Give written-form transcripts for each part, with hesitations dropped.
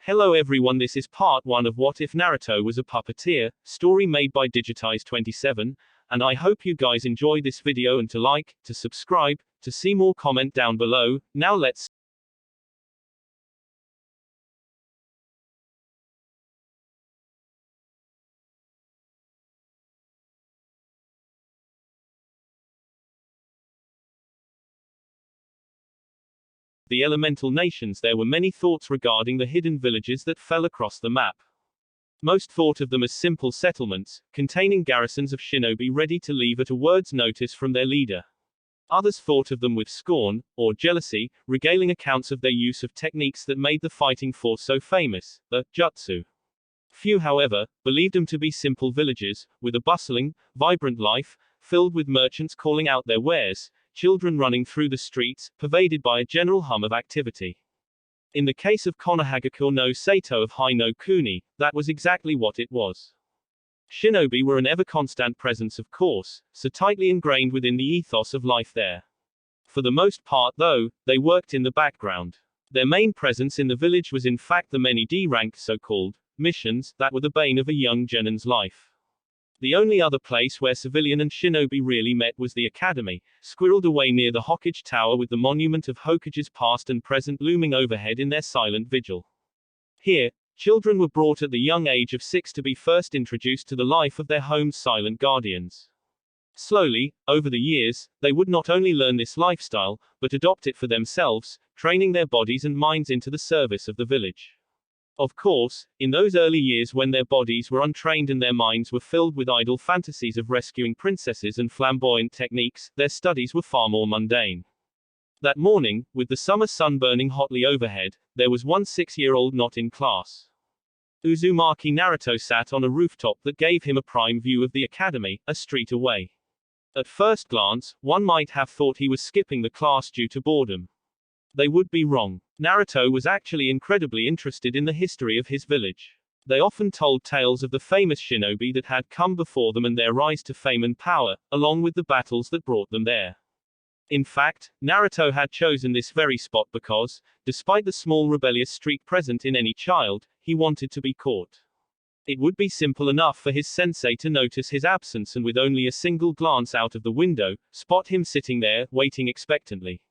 Hello everyone, this is part 1 of What If Naruto Was a Puppeteer, story made by Digitize27, and I hope you guys enjoy this video and to like, to subscribe, to see more comment down below. Now let's the elemental nations. There were many thoughts regarding the hidden villages that fell across the map. Most thought of them as simple settlements, containing garrisons of shinobi ready to leave at a word's notice from their leader. Others thought of them with scorn, or jealousy, regaling accounts of their use of techniques that made the fighting force so famous, the jutsu. Few, however, believed them to be simple villages, with a bustling, vibrant life, filled with merchants calling out their wares, children running through the streets, pervaded by a general hum of activity. In the case of Konohagakure no Sato of Hai no Kuni, that was exactly what it was. Shinobi were an ever-constant presence, of course, so tightly ingrained within the ethos of life there. For the most part, though, they worked in the background. Their main presence in the village was in fact the many D-rank so-called missions that were the bane of a young genin's life. The only other place where civilian and shinobi really met was the academy, squirreled away near the Hokage Tower with the monument of Hokage's past and present looming overhead in their silent vigil. Here, children were brought at the young age of 6 to be first introduced to the life of their home's silent guardians. Slowly, over the years, they would not only learn this lifestyle, but adopt it for themselves, training their bodies and minds into the service of the village. Of course, in those early years when their bodies were untrained and their minds were filled with idle fantasies of rescuing princesses and flamboyant techniques, their studies were far more mundane. That morning, with the summer sun burning hotly overhead, there was one 6-year-old not in class. Uzumaki Naruto sat on a rooftop that gave him a prime view of the academy, a street away. At first glance, one might have thought he was skipping the class due to boredom. They would be wrong. Naruto was actually incredibly interested in the history of his village. They often told tales of the famous shinobi that had come before them and their rise to fame and power, along with the battles that brought them there. In fact, Naruto had chosen this very spot because, despite the small rebellious streak present in any child, he wanted to be caught. It would be simple enough for his sensei to notice his absence and with only a single glance out of the window, spot him sitting there, waiting expectantly.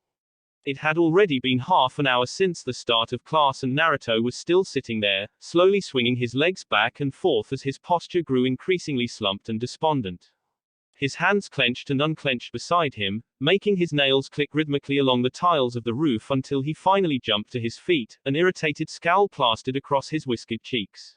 It had already been half an hour since the start of class and Naruto was still sitting there, slowly swinging his legs back and forth as his posture grew increasingly slumped and despondent. His hands clenched and unclenched beside him, making his nails click rhythmically along the tiles of the roof until he finally jumped to his feet, an irritated scowl plastered across his whiskered cheeks.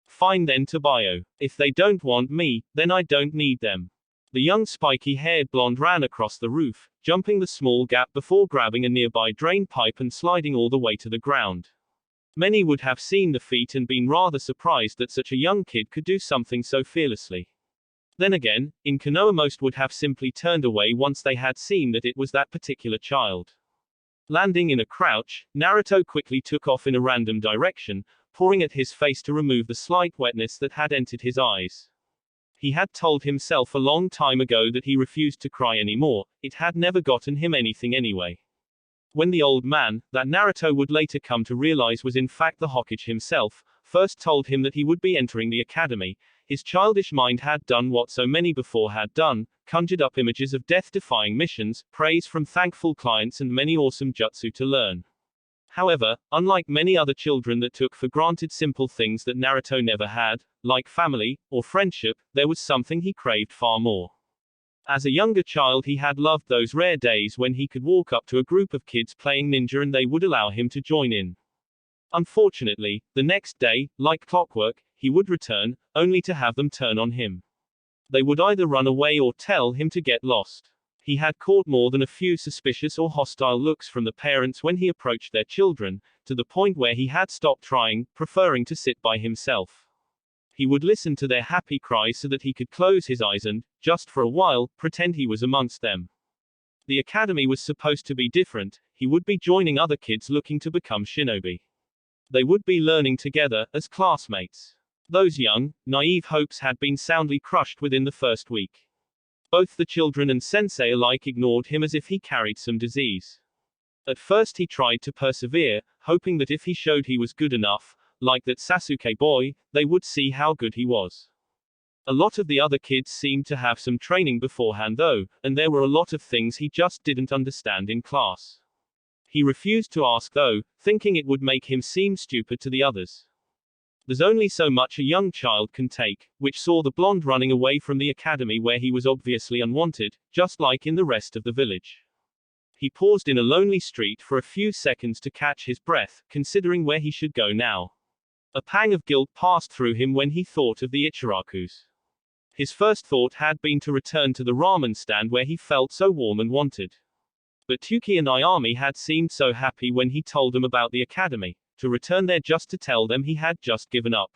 Fine then, Tobayo. If they don't want me, then I don't need them. The young spiky-haired blonde ran across the roof, jumping the small gap before grabbing a nearby drain pipe and sliding all the way to the ground. Many would have seen the feat and been rather surprised that such a young kid could do something so fearlessly. Then again, in Konoha most would have simply turned away once they had seen that it was that particular child. Landing in a crouch, Naruto quickly took off in a random direction, pouring at his face to remove the slight wetness that had entered his eyes. He had told himself a long time ago that he refused to cry anymore, it had never gotten him anything anyway. When the old man, that Naruto would later come to realize was in fact the Hokage himself, first told him that he would be entering the academy, his childish mind had done what so many before had done, conjured up images of death-defying missions, praise from thankful clients and many awesome jutsu to learn. However, unlike many other children that took for granted simple things that Naruto never had, like family, or friendship, there was something he craved far more. As a younger child he had loved those rare days when he could walk up to a group of kids playing ninja and they would allow him to join in. Unfortunately, the next day, like clockwork, he would return, only to have them turn on him. They would either run away or tell him to get lost. He had caught more than a few suspicious or hostile looks from the parents when he approached their children, to the point where he had stopped trying, preferring to sit by himself. He would listen to their happy cries so that he could close his eyes and, just for a while, pretend he was amongst them. The academy was supposed to be different, he would be joining other kids looking to become shinobi. They would be learning together, as classmates. Those young, naive hopes had been soundly crushed within the first week. Both the children and sensei alike ignored him as if he carried some disease. At first he tried to persevere, hoping that if he showed he was good enough, like that Sasuke boy, they would see how good he was. A lot of the other kids seemed to have some training beforehand though, and there were a lot of things he just didn't understand in class. He refused to ask though, thinking it would make him seem stupid to the others. There's only so much a young child can take, which saw the blonde running away from the academy where he was obviously unwanted, just like in the rest of the village. He paused in a lonely street for a few seconds to catch his breath, considering where he should go now. A pang of guilt passed through him when he thought of the Ichirakus. His first thought had been to return to the ramen stand where he felt so warm and wanted. But Tuki and Ayami had seemed so happy when he told them about the academy, to return there just to tell them he had just given up.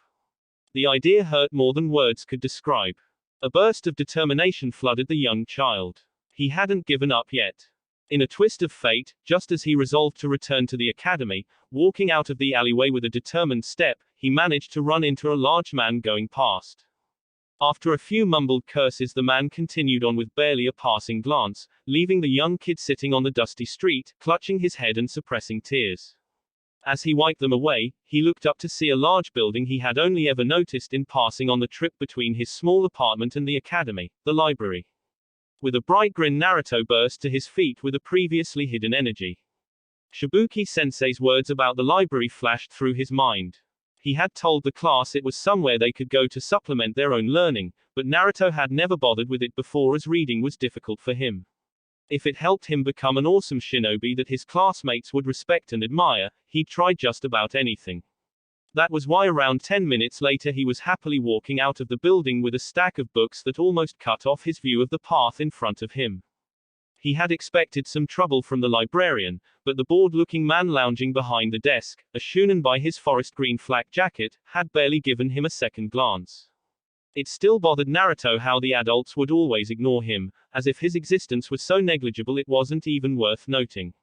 The idea hurt more than words could describe. A burst of determination flooded the young child. He hadn't given up yet. In a twist of fate, just as he resolved to return to the academy, walking out of the alleyway with a determined step, he managed to run into a large man going past. After a few mumbled curses, the man continued on with barely a passing glance, leaving the young kid sitting on the dusty street, clutching his head and suppressing tears. As he wiped them away, he looked up to see a large building he had only ever noticed in passing on the trip between his small apartment and the academy, the library. With a bright grin, Naruto burst to his feet with a previously hidden energy. Shibuki-sensei's words about the library flashed through his mind. He had told the class it was somewhere they could go to supplement their own learning, but Naruto had never bothered with it before as reading was difficult for him. If it helped him become an awesome shinobi that his classmates would respect and admire, he'd try just about anything. That was why around 10 minutes later he was happily walking out of the building with a stack of books that almost cut off his view of the path in front of him. He had expected some trouble from the librarian, but the bored-looking man lounging behind the desk, a shunin by his forest green flak jacket, had barely given him a second glance. It still bothered Naruto how the adults would always ignore him, as if his existence was so negligible it wasn't even worth noting.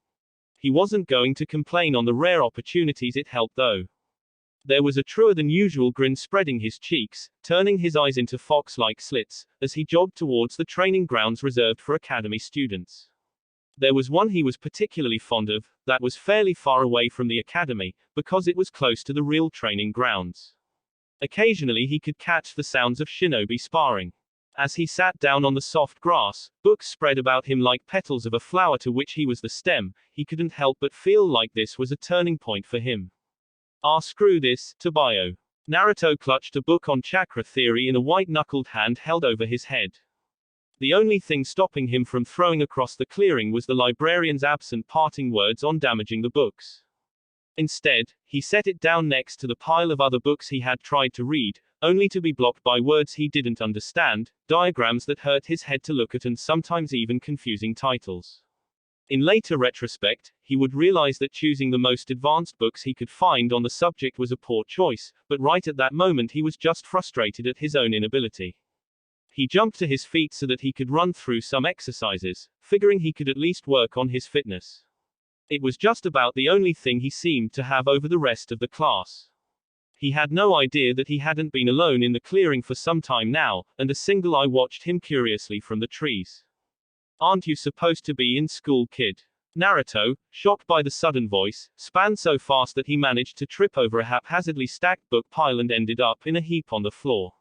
He wasn't going to complain on the rare opportunities it helped though. There was a truer than usual grin spreading his cheeks, turning his eyes into fox-like slits, as he jogged towards the training grounds reserved for academy students. There was one he was particularly fond of, that was fairly far away from the academy, because it was close to the real training grounds. Occasionally he could catch the sounds of shinobi sparring. As he sat down on the soft grass, books spread about him like petals of a flower to which he was the stem, he couldn't help but feel like this was a turning point for him. Ah, screw this, Tobio. Naruto clutched a book on chakra theory in a white-knuckled hand held over his head. The only thing stopping him from throwing across the clearing was the librarian's absent parting words on damaging the books. Instead, he set it down next to the pile of other books he had tried to read, only to be blocked by words he didn't understand, diagrams that hurt his head to look at and sometimes even confusing titles. In later retrospect, he would realize that choosing the most advanced books he could find on the subject was a poor choice, but right at that moment he was just frustrated at his own inability. He jumped to his feet so that he could run through some exercises, figuring he could at least work on his fitness. It was just about the only thing he seemed to have over the rest of the class. He had no idea that he hadn't been alone in the clearing for some time now, and a single eye watched him curiously from the trees. Aren't you supposed to be in school, kid? Naruto, shocked by the sudden voice, span so fast that he managed to trip over a haphazardly stacked book pile and ended up in a heap on the floor.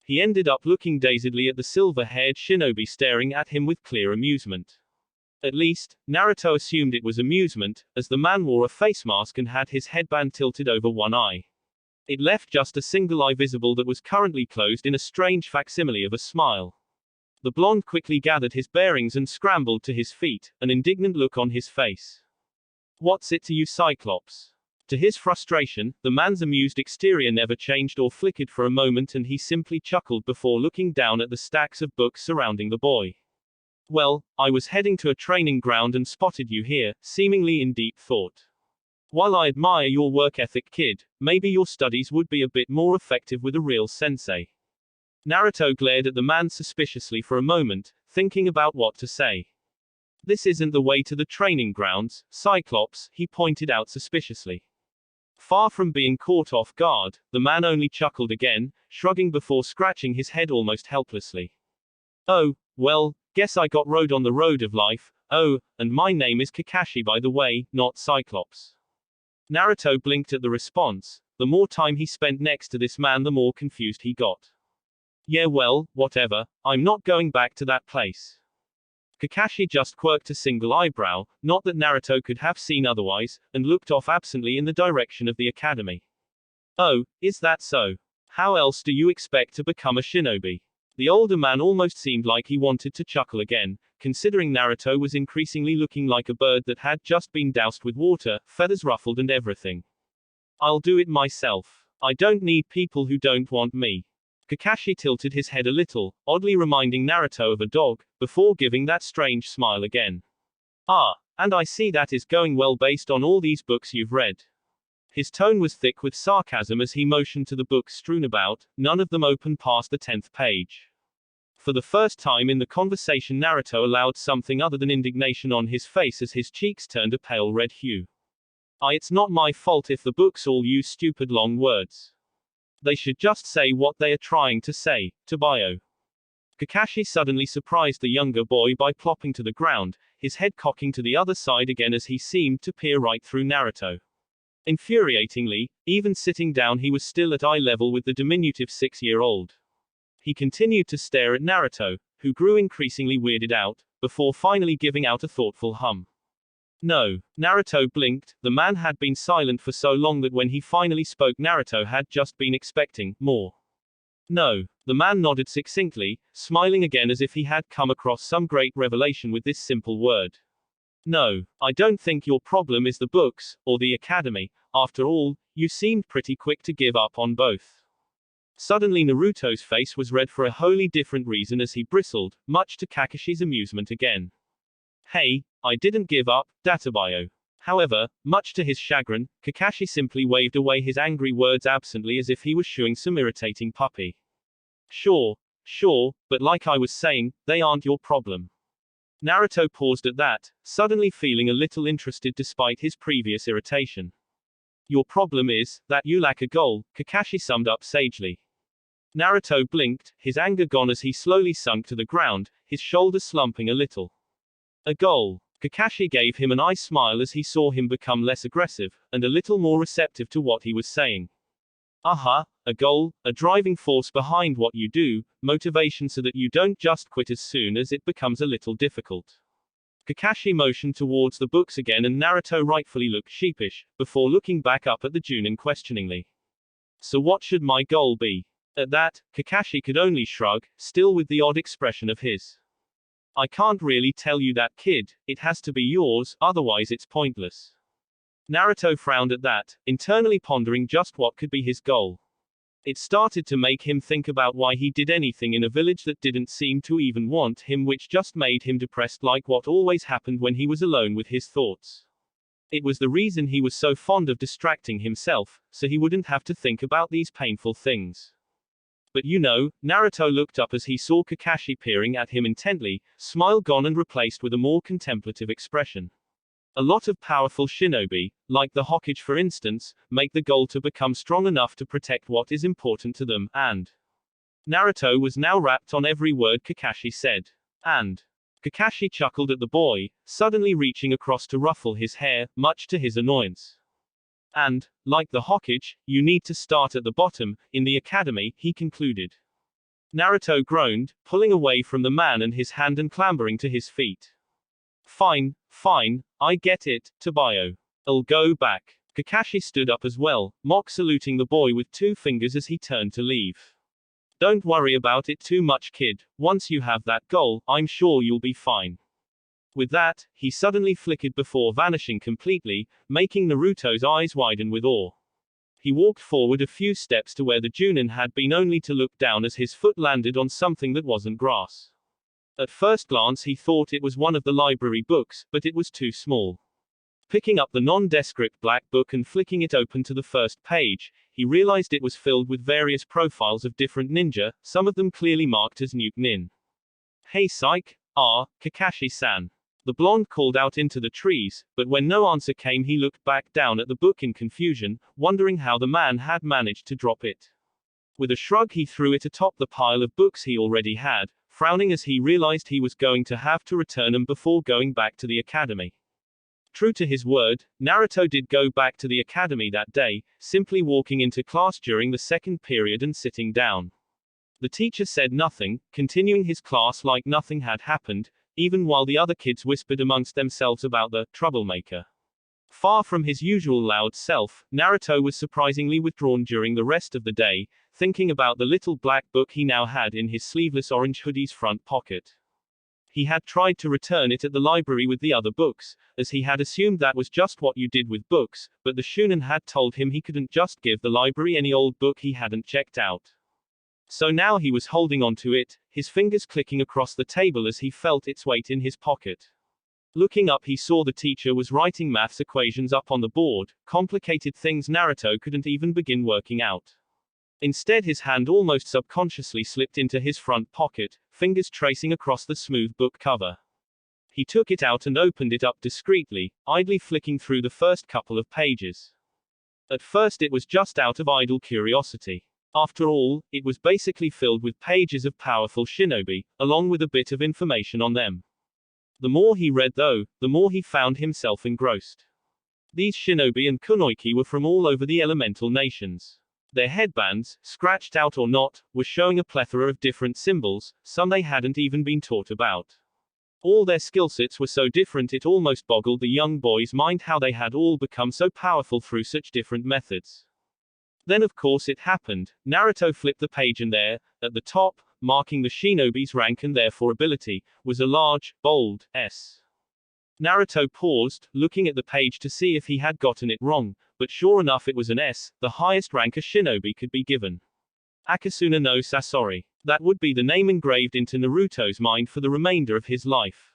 He ended up looking dazedly at the silver-haired shinobi staring at him with clear amusement. At least, Naruto assumed it was amusement, as the man wore a face mask and had his headband tilted over one eye. It left just a single eye visible that was currently closed in a strange facsimile of a smile. The blonde quickly gathered his bearings and scrambled to his feet, an indignant look on his face. What's it to you, Cyclops? To his frustration, the man's amused exterior never changed or flickered for a moment and he simply chuckled before looking down at the stacks of books surrounding the boy. Well, I was heading to a training ground and spotted you here, seemingly in deep thought. While I admire your work ethic, kid, maybe your studies would be a bit more effective with a real sensei. Naruto glared at the man suspiciously for a moment, thinking about what to say. This isn't the way to the training grounds, Cyclops, he pointed out suspiciously. Far from being caught off guard, the man only chuckled again, shrugging before scratching his head almost helplessly. Oh, well, guess I got rode on the road of life. Oh, and my name is Kakashi by the way, not Cyclops. Naruto blinked at the response, the more time he spent next to this man the more confused he got. Yeah well, whatever, I'm not going back to that place. Kakashi just quirked a single eyebrow, not that Naruto could have seen otherwise, and looked off absently in the direction of the academy. Oh, is that so? How else do you expect to become a shinobi? The older man almost seemed like he wanted to chuckle again, considering Naruto was increasingly looking like a bird that had just been doused with water, feathers ruffled and everything. I'll do it myself. I don't need people who don't want me. Kakashi tilted his head a little, oddly reminding Naruto of a dog, before giving that strange smile again. Ah, and I see that is going well based on all these books you've read. His tone was thick with sarcasm as he motioned to the books strewn about, none of them open past the 10th page. For the first time in the conversation Naruto allowed something other than indignation on his face as his cheeks turned a pale red hue. It's not my fault if the books all use stupid long words. They should just say what they are trying to say, Tobio. Kakashi suddenly surprised the younger boy by plopping to the ground, his head cocking to the other side again as he seemed to peer right through Naruto. Infuriatingly, even sitting down he was still at eye level with the diminutive 6-year-old. He continued to stare at Naruto, who grew increasingly weirded out, before finally giving out a thoughtful hum. No. Naruto blinked. The man had been silent for so long that when he finally spoke Naruto had just been expecting more. No. The man nodded succinctly, smiling again as if he had come across some great revelation with this simple word. No, I don't think your problem is the books, or the academy. After all, you seemed pretty quick to give up on both. Suddenly Naruto's face was red for a wholly different reason as he bristled, much to Kakashi's amusement again. Hey, I didn't give up, Databio. However, much to his chagrin, Kakashi simply waved away his angry words absently as if he was shooing some irritating puppy. Sure, but like I was saying, they aren't your problem. Naruto paused at that, suddenly feeling a little interested despite his previous irritation. Your problem is that you lack a goal, Kakashi summed up sagely. Naruto blinked, his anger gone as he slowly sunk to the ground, his shoulders slumping a little. A goal. Kakashi gave him an eye smile as he saw him become less aggressive, and a little more receptive to what he was saying. A goal, a driving force behind what you do, motivation so that you don't just quit as soon as it becomes a little difficult. Kakashi motioned towards the books again and Naruto rightfully looked sheepish, before looking back up at the Junin questioningly. So what should my goal be? At that, Kakashi could only shrug, still with the odd expression of his. I can't really tell you that, kid, it has to be yours, otherwise it's pointless. Naruto frowned at that, internally pondering just what could be his goal. It started to make him think about why he did anything in a village that didn't seem to even want him, which just made him depressed like what always happened when he was alone with his thoughts. It was the reason he was so fond of distracting himself, so he wouldn't have to think about these painful things. But you know, Naruto looked up as he saw Kakashi peering at him intently, smile gone and replaced with a more contemplative expression. A lot of powerful shinobi, like the Hokage for instance, make the goal to become strong enough to protect what is important to them, and Naruto was now rapt on every word Kakashi said. And Kakashi chuckled at the boy, suddenly reaching across to ruffle his hair, much to his annoyance. And, like the Hokage, you need to start at the bottom, in the academy, he concluded. Naruto groaned, pulling away from the man and his hand and clambering to his feet. Fine, I get it, Tobio. I'll go back. Kakashi stood up as well, mock saluting the boy with 2 fingers as he turned to leave. Don't worry about it too much, kid, once you have that goal, I'm sure you'll be fine. With that, he suddenly flickered before vanishing completely, making Naruto's eyes widen with awe. He walked forward a few steps to where the Junin had been only to look down as his foot landed on something that wasn't grass. At first glance he thought it was one of the library books, but it was too small. Picking up the nondescript black book and flicking it open to the first page, he realized it was filled with various profiles of different ninja, some of them clearly marked as Nuke Nin. Hey psych, Kakashi-san. The blonde called out into the trees, but when no answer came he looked back down at the book in confusion, wondering how the man had managed to drop it. With a shrug he threw it atop the pile of books he already had, frowning as he realized he was going to have to return them before going back to the academy. True to his word, Naruto did go back to the academy that day, simply walking into class during the second period and sitting down. The teacher said nothing, continuing his class like nothing had happened, even while the other kids whispered amongst themselves about the troublemaker. Far from his usual loud self, Naruto was surprisingly withdrawn during the rest of the day, thinking about the little black book he now had in his sleeveless orange hoodie's front pocket. He had tried to return it at the library with the other books, as he had assumed that was just what you did with books, but the Shunin had told him he couldn't just give the library any old book he hadn't checked out. So now he was holding onto it, his fingers clicking across the table as he felt its weight in his pocket. Looking up, he saw the teacher was writing maths equations up on the board, complicated things Naruto couldn't even begin working out. Instead, his hand almost subconsciously slipped into his front pocket, fingers tracing across the smooth book cover. He took it out and opened it up discreetly, idly flicking through the first couple of pages. At first it was just out of idle curiosity. After all, it was basically filled with pages of powerful shinobi, along with a bit of information on them. The more he read though, the more he found himself engrossed. These shinobi and kunoichi were from all over the elemental nations. Their headbands, scratched out or not, were showing a plethora of different symbols, some they hadn't even been taught about. All their skillsets were so different it almost boggled the young boy's mind how they had all become so powerful through such different methods. Then of course it happened. Naruto flipped the page and there, at the top, marking the shinobi's rank and therefore ability, was a large, bold S. Naruto paused, looking at the page to see if he had gotten it wrong, but sure enough it was an S, the highest rank a shinobi could be given. Akasuna no Sasori. That would be the name engraved into Naruto's mind for the remainder of his life.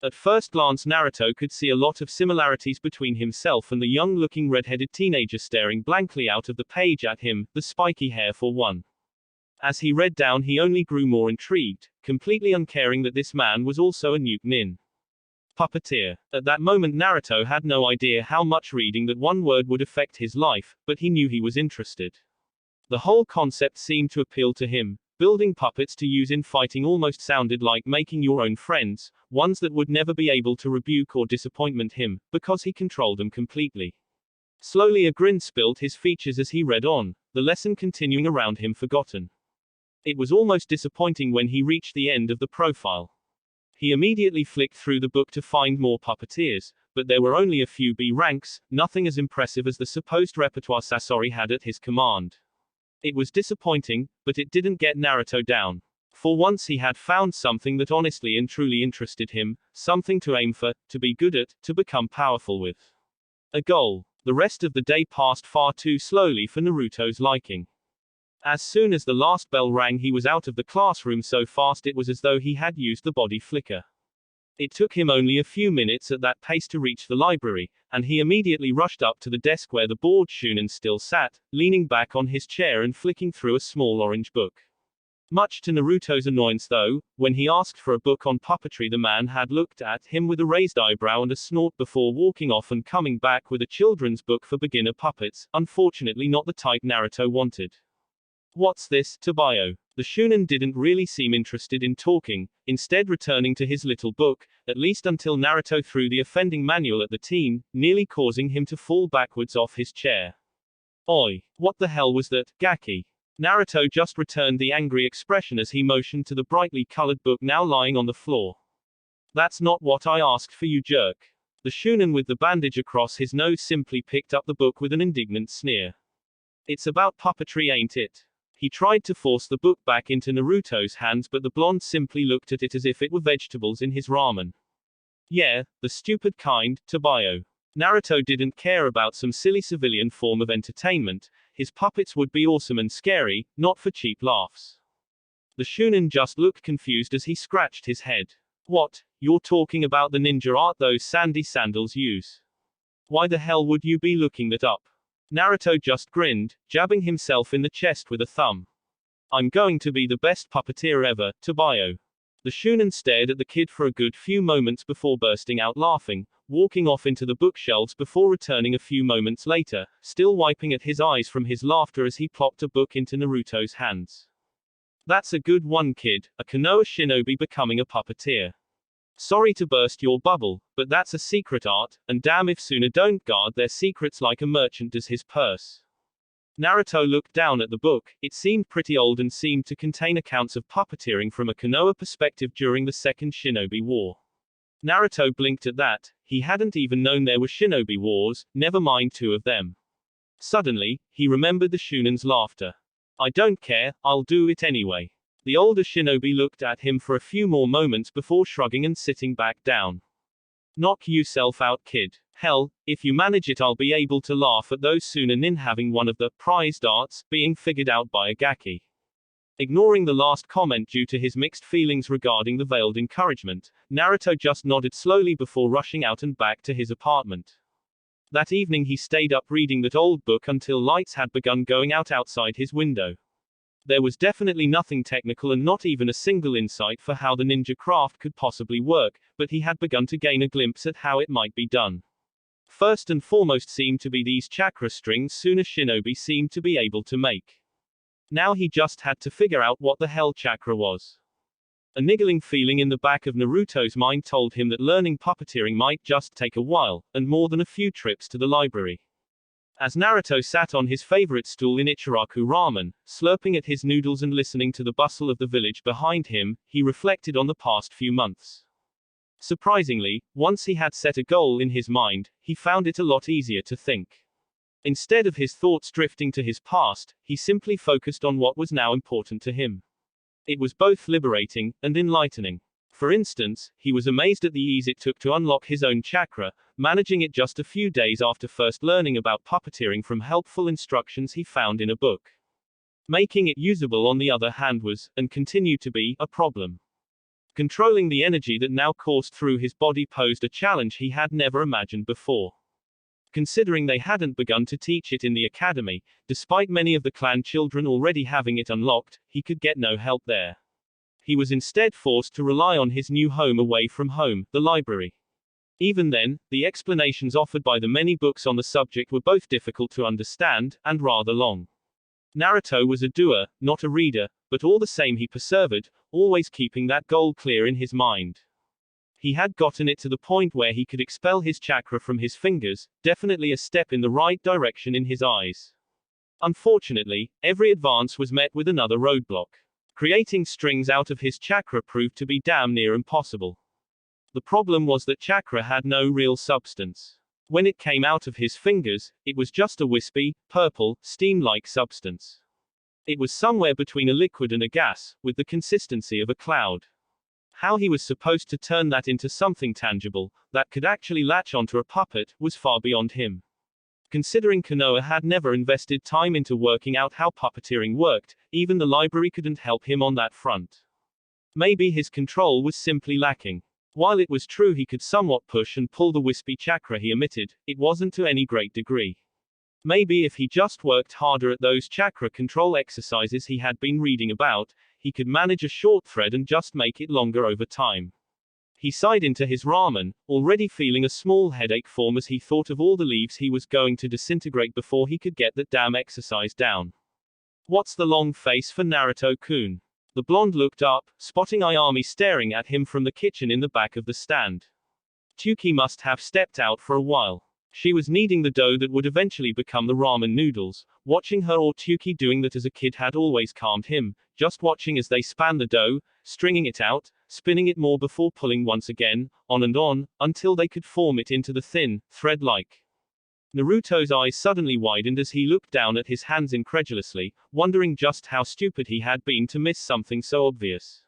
At first glance Naruto could see a lot of similarities between himself and the young-looking red-headed teenager staring blankly out of the page at him, the spiky hair for one. As he read down he only grew more intrigued, completely uncaring that this man was also a Nuke Nin. Puppeteer. At that moment Naruto had no idea how much reading that one word would affect his life, but he knew he was interested. The whole concept seemed to appeal to him. Building puppets to use in fighting almost sounded like making your own friends, ones that would never be able to rebuke or disappoint him, because he controlled them completely. Slowly a grin spilled his features as he read on, the lesson continuing around him forgotten. It was almost disappointing when he reached the end of the profile. He immediately flicked through the book to find more puppeteers, but there were only a few B ranks, nothing as impressive as the supposed repertoire Sasori had at his command. It was disappointing, but it didn't get Naruto down. For once he had found something that honestly and truly interested him, something to aim for, to be good at, to become powerful with. A goal. The rest of the day passed far too slowly for Naruto's liking. As soon as the last bell rang he was out of the classroom so fast it was as though he had used the body flicker. It took him only a few minutes at that pace to reach the library, and he immediately rushed up to the desk where the bored Shunin still sat, leaning back on his chair and flicking through a small orange book. Much to Naruto's annoyance though, when he asked for a book on puppetry the man had looked at him with a raised eyebrow and a snort before walking off and coming back with a children's book for beginner puppets, unfortunately not the type Naruto wanted. What's this, Tabayo? The Shunin didn't really seem interested in talking, instead returning to his little book, at least until Naruto threw the offending manual at the teen, nearly causing him to fall backwards off his chair. Oi! What the hell was that, Gaki? Naruto just returned the angry expression as he motioned to the brightly colored book now lying on the floor. That's not what I asked for, you jerk. The Shunin with the bandage across his nose simply picked up the book with an indignant sneer. It's about puppetry, ain't it? He tried to force the book back into Naruto's hands but the blonde simply looked at it as if it were vegetables in his ramen. Yeah, the stupid kind, Tabayo. Naruto didn't care about some silly civilian form of entertainment, his puppets would be awesome and scary, not for cheap laughs. The Shunin just looked confused as he scratched his head. What, you're talking about the ninja art those sandy sandals use? Why the hell would you be looking that up? Naruto just grinned, jabbing himself in the chest with a thumb. I'm going to be the best puppeteer ever, Tabayo. The Shunin stared at the kid for a good few moments before bursting out laughing, walking off into the bookshelves before returning a few moments later, still wiping at his eyes from his laughter as he plopped a book into Naruto's hands. That's a good one, kid, a Konoha shinobi becoming a puppeteer. Sorry to burst your bubble, but that's a secret art, and damn if Suna don't guard their secrets like a merchant does his purse. Naruto looked down at the book. It seemed pretty old and seemed to contain accounts of puppeteering from a Konoha perspective during the Second Shinobi War. Naruto blinked at that. He hadn't even known there were shinobi wars, never mind two of them. Suddenly, he remembered the Shunan's laughter. I don't care, I'll do it anyway. The older shinobi looked at him for a few more moments before shrugging and sitting back down. Knock yourself out, kid. Hell, if you manage it, I'll be able to laugh at those Sunanin having one of the prized arts being figured out by a gaki. Ignoring the last comment due to his mixed feelings regarding the veiled encouragement, Naruto just nodded slowly before rushing out and back to his apartment. That evening he stayed up reading that old book until lights had begun going out outside his window. There was definitely nothing technical and not even a single insight for how the ninja craft could possibly work, but he had begun to gain a glimpse at how it might be done. First and foremost seemed to be these chakra strings Suna shinobi seemed to be able to make. Now he just had to figure out what the hell chakra was. A niggling feeling in the back of Naruto's mind told him that learning puppeteering might just take a while, and more than a few trips to the library. As Naruto sat on his favorite stool in Ichiraku Ramen, slurping at his noodles and listening to the bustle of the village behind him, he reflected on the past few months. Surprisingly, once he had set a goal in his mind, he found it a lot easier to think. Instead of his thoughts drifting to his past, he simply focused on what was now important to him. It was both liberating and enlightening. For instance, he was amazed at the ease it took to unlock his own chakra, managing it just a few days after first learning about puppeteering from helpful instructions he found in a book. Making it usable, on the other hand, was, and continued to be, a problem. Controlling the energy that now coursed through his body posed a challenge he had never imagined before. Considering they hadn't begun to teach it in the academy, despite many of the clan children already having it unlocked, he could get no help there. He was instead forced to rely on his new home away from home, the library. Even then, the explanations offered by the many books on the subject were both difficult to understand, and rather long. Naruto was a doer, not a reader, but all the same he persevered, always keeping that goal clear in his mind. He had gotten it to the point where he could expel his chakra from his fingers, definitely a step in the right direction in his eyes. Unfortunately, every advance was met with another roadblock. Creating strings out of his chakra proved to be damn near impossible. The problem was that chakra had no real substance. When it came out of his fingers, it was just a wispy, purple, steam-like substance. It was somewhere between a liquid and a gas, with the consistency of a cloud. How he was supposed to turn that into something tangible, that could actually latch onto a puppet, was far beyond him. Considering Konoha had never invested time into working out how puppeteering worked, even the library couldn't help him on that front. Maybe his control was simply lacking. While it was true he could somewhat push and pull the wispy chakra he emitted, it wasn't to any great degree. Maybe if he just worked harder at those chakra control exercises he had been reading about, he could manage a short thread and just make it longer over time. He sighed into his ramen, already feeling a small headache form as he thought of all the leaves he was going to disintegrate before he could get that damn exercise down. What's the long face for Naruto-kun? The blonde looked up, spotting Ayami staring at him from the kitchen in the back of the stand. Tuki must have stepped out for a while. She was kneading the dough that would eventually become the ramen noodles. Watching her or Tuki doing that as a kid had always calmed him, just watching as they span the dough, stringing it out, spinning it more before pulling once again, on and on, until they could form it into the thin, thread-like. Naruto's eyes suddenly widened as he looked down at his hands incredulously, wondering just how stupid he had been to miss something so obvious.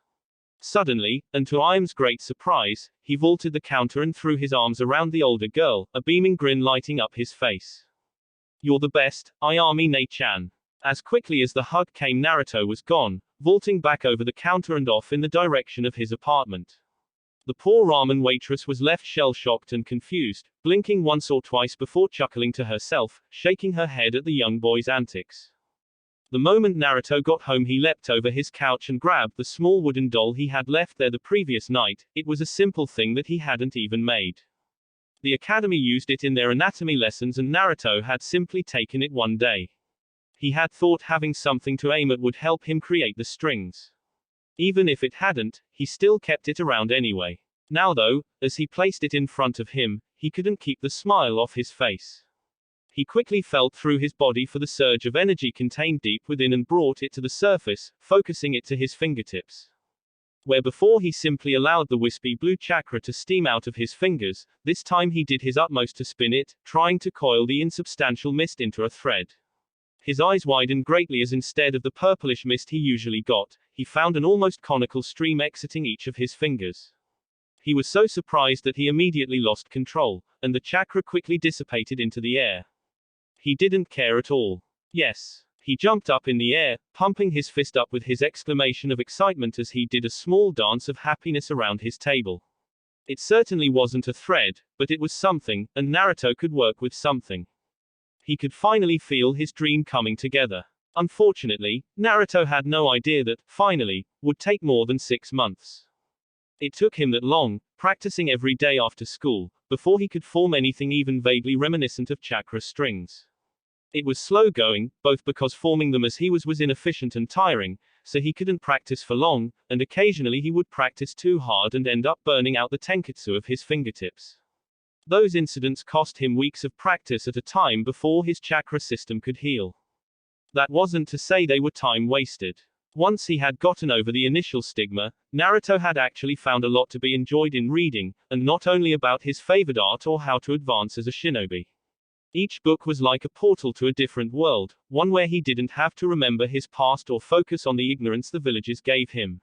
Suddenly, and to Ayami's great surprise, he vaulted the counter and threw his arms around the older girl, a beaming grin lighting up his face. You're the best, Ayami-ne-chan. As quickly as the hug came, Naruto was gone, vaulting back over the counter and off in the direction of his apartment. The poor ramen waitress was left shell-shocked and confused, blinking once or twice before chuckling to herself, shaking her head at the young boy's antics. The moment Naruto got home, he leapt over his couch and grabbed the small wooden doll he had left there the previous night. It was a simple thing that he hadn't even made. The academy used it in their anatomy lessons and Naruto had simply taken it one day. He had thought having something to aim at would help him create the strings. Even if it hadn't, he still kept it around anyway. Now though, as he placed it in front of him, he couldn't keep the smile off his face. He quickly felt through his body for the surge of energy contained deep within and brought it to the surface, focusing it to his fingertips. Where before he simply allowed the wispy blue chakra to steam out of his fingers, this time he did his utmost to spin it, trying to coil the insubstantial mist into a thread. His eyes widened greatly as instead of the purplish mist he usually got, he found an almost conical stream exiting each of his fingers. He was so surprised that he immediately lost control, and the chakra quickly dissipated into the air. He didn't care at all. Yes. He jumped up in the air, pumping his fist up with his exclamation of excitement as he did a small dance of happiness around his table. It certainly wasn't a thread, but it was something, and Naruto could work with something. He could finally feel his dream coming together. Unfortunately, Naruto had no idea that, finally, would take more than 6 months. It took him that long, practicing every day after school, before he could form anything even vaguely reminiscent of chakra strings. It was slow going, both because forming them as he was inefficient and tiring, so he couldn't practice for long, and occasionally he would practice too hard and end up burning out the tenketsu of his fingertips. Those incidents cost him weeks of practice at a time before his chakra system could heal. That wasn't to say they were time wasted. Once he had gotten over the initial stigma, Naruto had actually found a lot to be enjoyed in reading, and not only about his favored art or how to advance as a shinobi. Each book was like a portal to a different world, one where he didn't have to remember his past or focus on the ignorance the villagers gave him.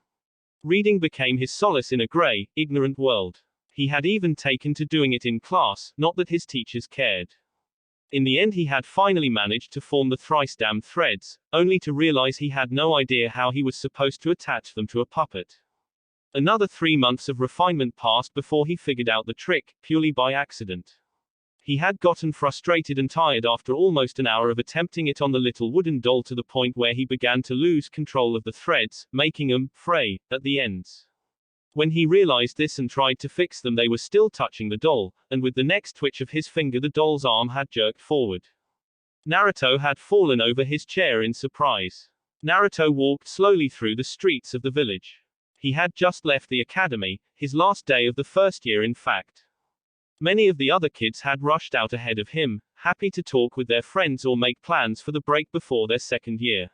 Reading became his solace in a gray, ignorant world. He had even taken to doing it in class, not that his teachers cared. In the end he had finally managed to form the thrice damned threads, only to realize he had no idea how he was supposed to attach them to a puppet. Another 3 months of refinement passed before he figured out the trick, purely by accident. He had gotten frustrated and tired after almost an hour of attempting it on the little wooden doll to the point where he began to lose control of the threads, making them fray at the ends. When he realized this and tried to fix them, they were still touching the doll, and with the next twitch of his finger the doll's arm had jerked forward. Naruto had fallen over his chair in surprise. Naruto walked slowly through the streets of the village. He had just left the academy, his last day of the first year in fact. Many of the other kids had rushed out ahead of him, happy to talk with their friends or make plans for the break before their second year.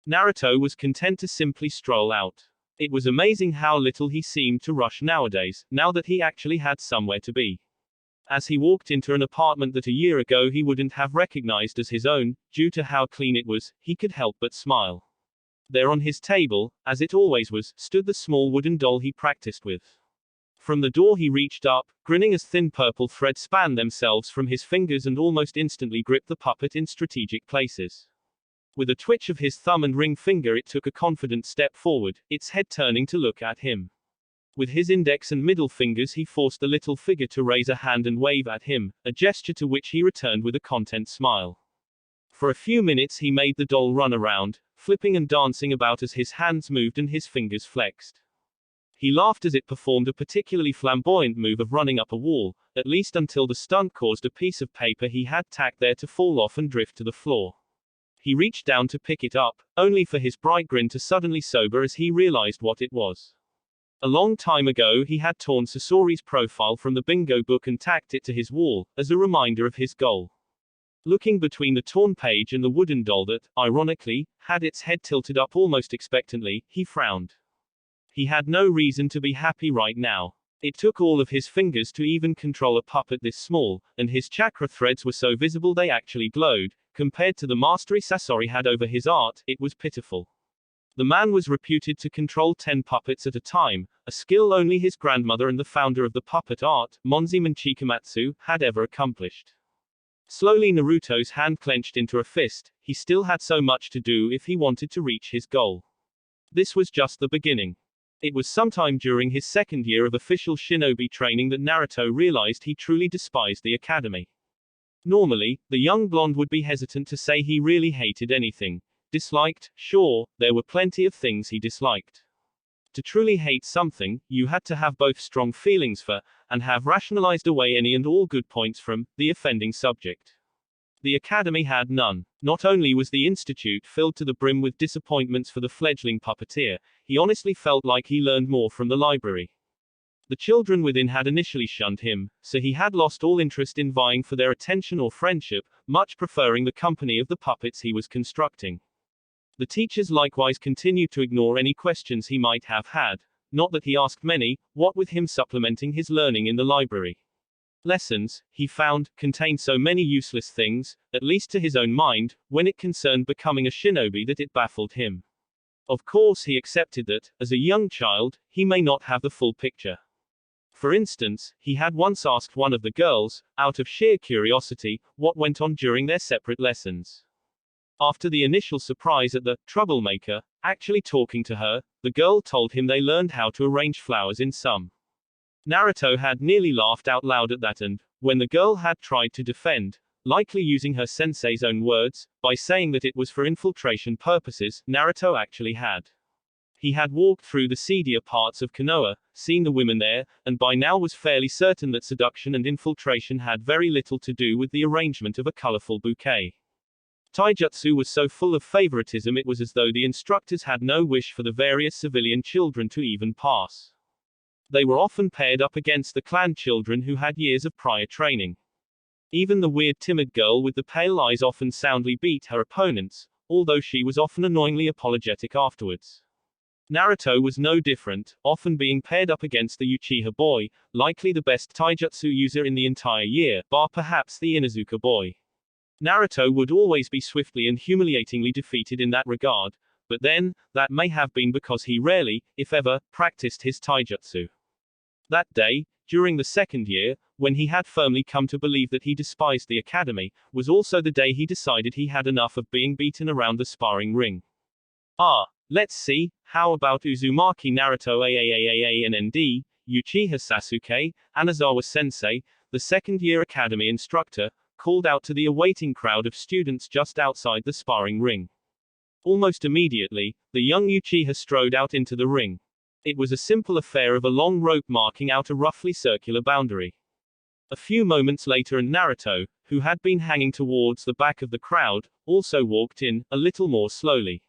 Naruto was content to simply stroll out. It was amazing how little he seemed to rush nowadays, now that he actually had somewhere to be. As he walked into an apartment that a year ago he wouldn't have recognized as his own, due to how clean it was, he could help but smile. There on his table, as it always was, stood the small wooden doll he practiced with. From the door he reached up, grinning as thin purple threads spanned themselves from his fingers and almost instantly gripped the puppet in strategic places. With a twitch of his thumb and ring finger it took a confident step forward, its head turning to look at him. With his index and middle fingers he forced the little figure to raise a hand and wave at him, a gesture to which he returned with a content smile. For a few minutes he made the doll run around, flipping and dancing about as his hands moved and his fingers flexed. He laughed as it performed a particularly flamboyant move of running up a wall, at least until the stunt caused a piece of paper he had tacked there to fall off and drift to the floor. He reached down to pick it up, only for his bright grin to suddenly sober as he realized what it was. A long time ago he had torn Sasori's profile from the bingo book and tacked it to his wall, as a reminder of his goal. Looking between the torn page and the wooden doll that, ironically, had its head tilted up almost expectantly, he frowned. He had no reason to be happy right now. It took all of his fingers to even control a puppet this small, and his chakra threads were so visible they actually glowed. Compared to the mastery Sasori had over his art, it was pitiful. The man was reputed to control 10 puppets at a time, a skill only his grandmother and the founder of the puppet art, Monzaemon Chikamatsu, had ever accomplished. Slowly Naruto's hand clenched into a fist. He still had so much to do if he wanted to reach his goal. This was just the beginning. It was sometime during his second year of official shinobi training that Naruto realized he truly despised the academy. Normally, the young blonde would be hesitant to say he really hated anything. Disliked, sure, there were plenty of things he disliked. To truly hate something, you had to have both strong feelings for, and have rationalized away any and all good points from, the offending subject. The academy had none. Not only was the institute filled to the brim with disappointments for the fledgling puppeteer, he honestly felt like he learned more from the library. The children within had initially shunned him, so he had lost all interest in vying for their attention or friendship, much preferring the company of the puppets he was constructing. The teachers likewise continued to ignore any questions he might have had, not that he asked many, what with him supplementing his learning in the library. Lessons, he found, contained so many useless things, at least to his own mind, when it concerned becoming a shinobi, that it baffled him. Of course he accepted that, as a young child, he may not have the full picture. For instance, he had once asked one of the girls, out of sheer curiosity, what went on during their separate lessons. After the initial surprise at the troublemaker actually talking to her, the girl told him they learned how to arrange flowers in some. Naruto had nearly laughed out loud at that, and, when the girl had tried to defend, likely using her sensei's own words, by saying that it was for infiltration purposes, Naruto actually had. He had walked through the seedier parts of Konoha, seen the women there, and by now was fairly certain that seduction and infiltration had very little to do with the arrangement of a colorful bouquet. Taijutsu was so full of favoritism it was as though the instructors had no wish for the various civilian children to even pass. They were often paired up against the clan children who had years of prior training. Even the weird timid girl with the pale eyes often soundly beat her opponents, although she was often annoyingly apologetic afterwards. Naruto was no different, often being paired up against the Uchiha boy, likely the best taijutsu user in the entire year, bar perhaps the Inuzuka boy. Naruto would always be swiftly and humiliatingly defeated in that regard, but then, that may have been because he rarely, if ever, practiced his taijutsu. That day, during the second year, when he had firmly come to believe that he despised the academy, was also the day he decided he had enough of being beaten around the sparring ring. Let's see, how about Uzumaki Naruto AAAAANND, Uchiha Sasuke, Anazawa-sensei, the second-year academy instructor, called out to the awaiting crowd of students just outside the sparring ring. Almost immediately, the young Uchiha strode out into the ring. It was a simple affair of a long rope marking out a roughly circular boundary. A few moments later and Naruto, who had been hanging towards the back of the crowd, also walked in, a little more slowly.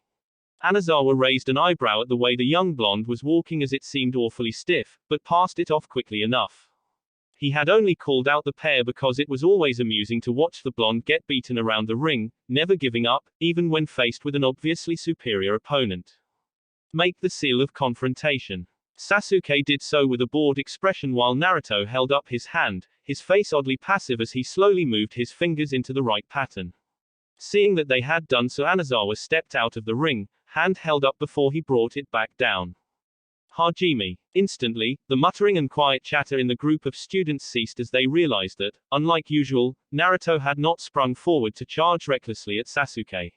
Anazawa raised an eyebrow at the way the young blonde was walking, as it seemed awfully stiff, but passed it off quickly enough. He had only called out the pair because it was always amusing to watch the blonde get beaten around the ring, never giving up, even when faced with an obviously superior opponent. Make the seal of confrontation. Sasuke did so with a bored expression while Naruto held up his hand, his face oddly passive as he slowly moved his fingers into the right pattern. Seeing that they had done so, Anazawa stepped out of the ring, hand held up before he brought it back down. Hajime. Instantly, the muttering and quiet chatter in the group of students ceased as they realized that, unlike usual, Naruto had not sprung forward to charge recklessly at Sasuke.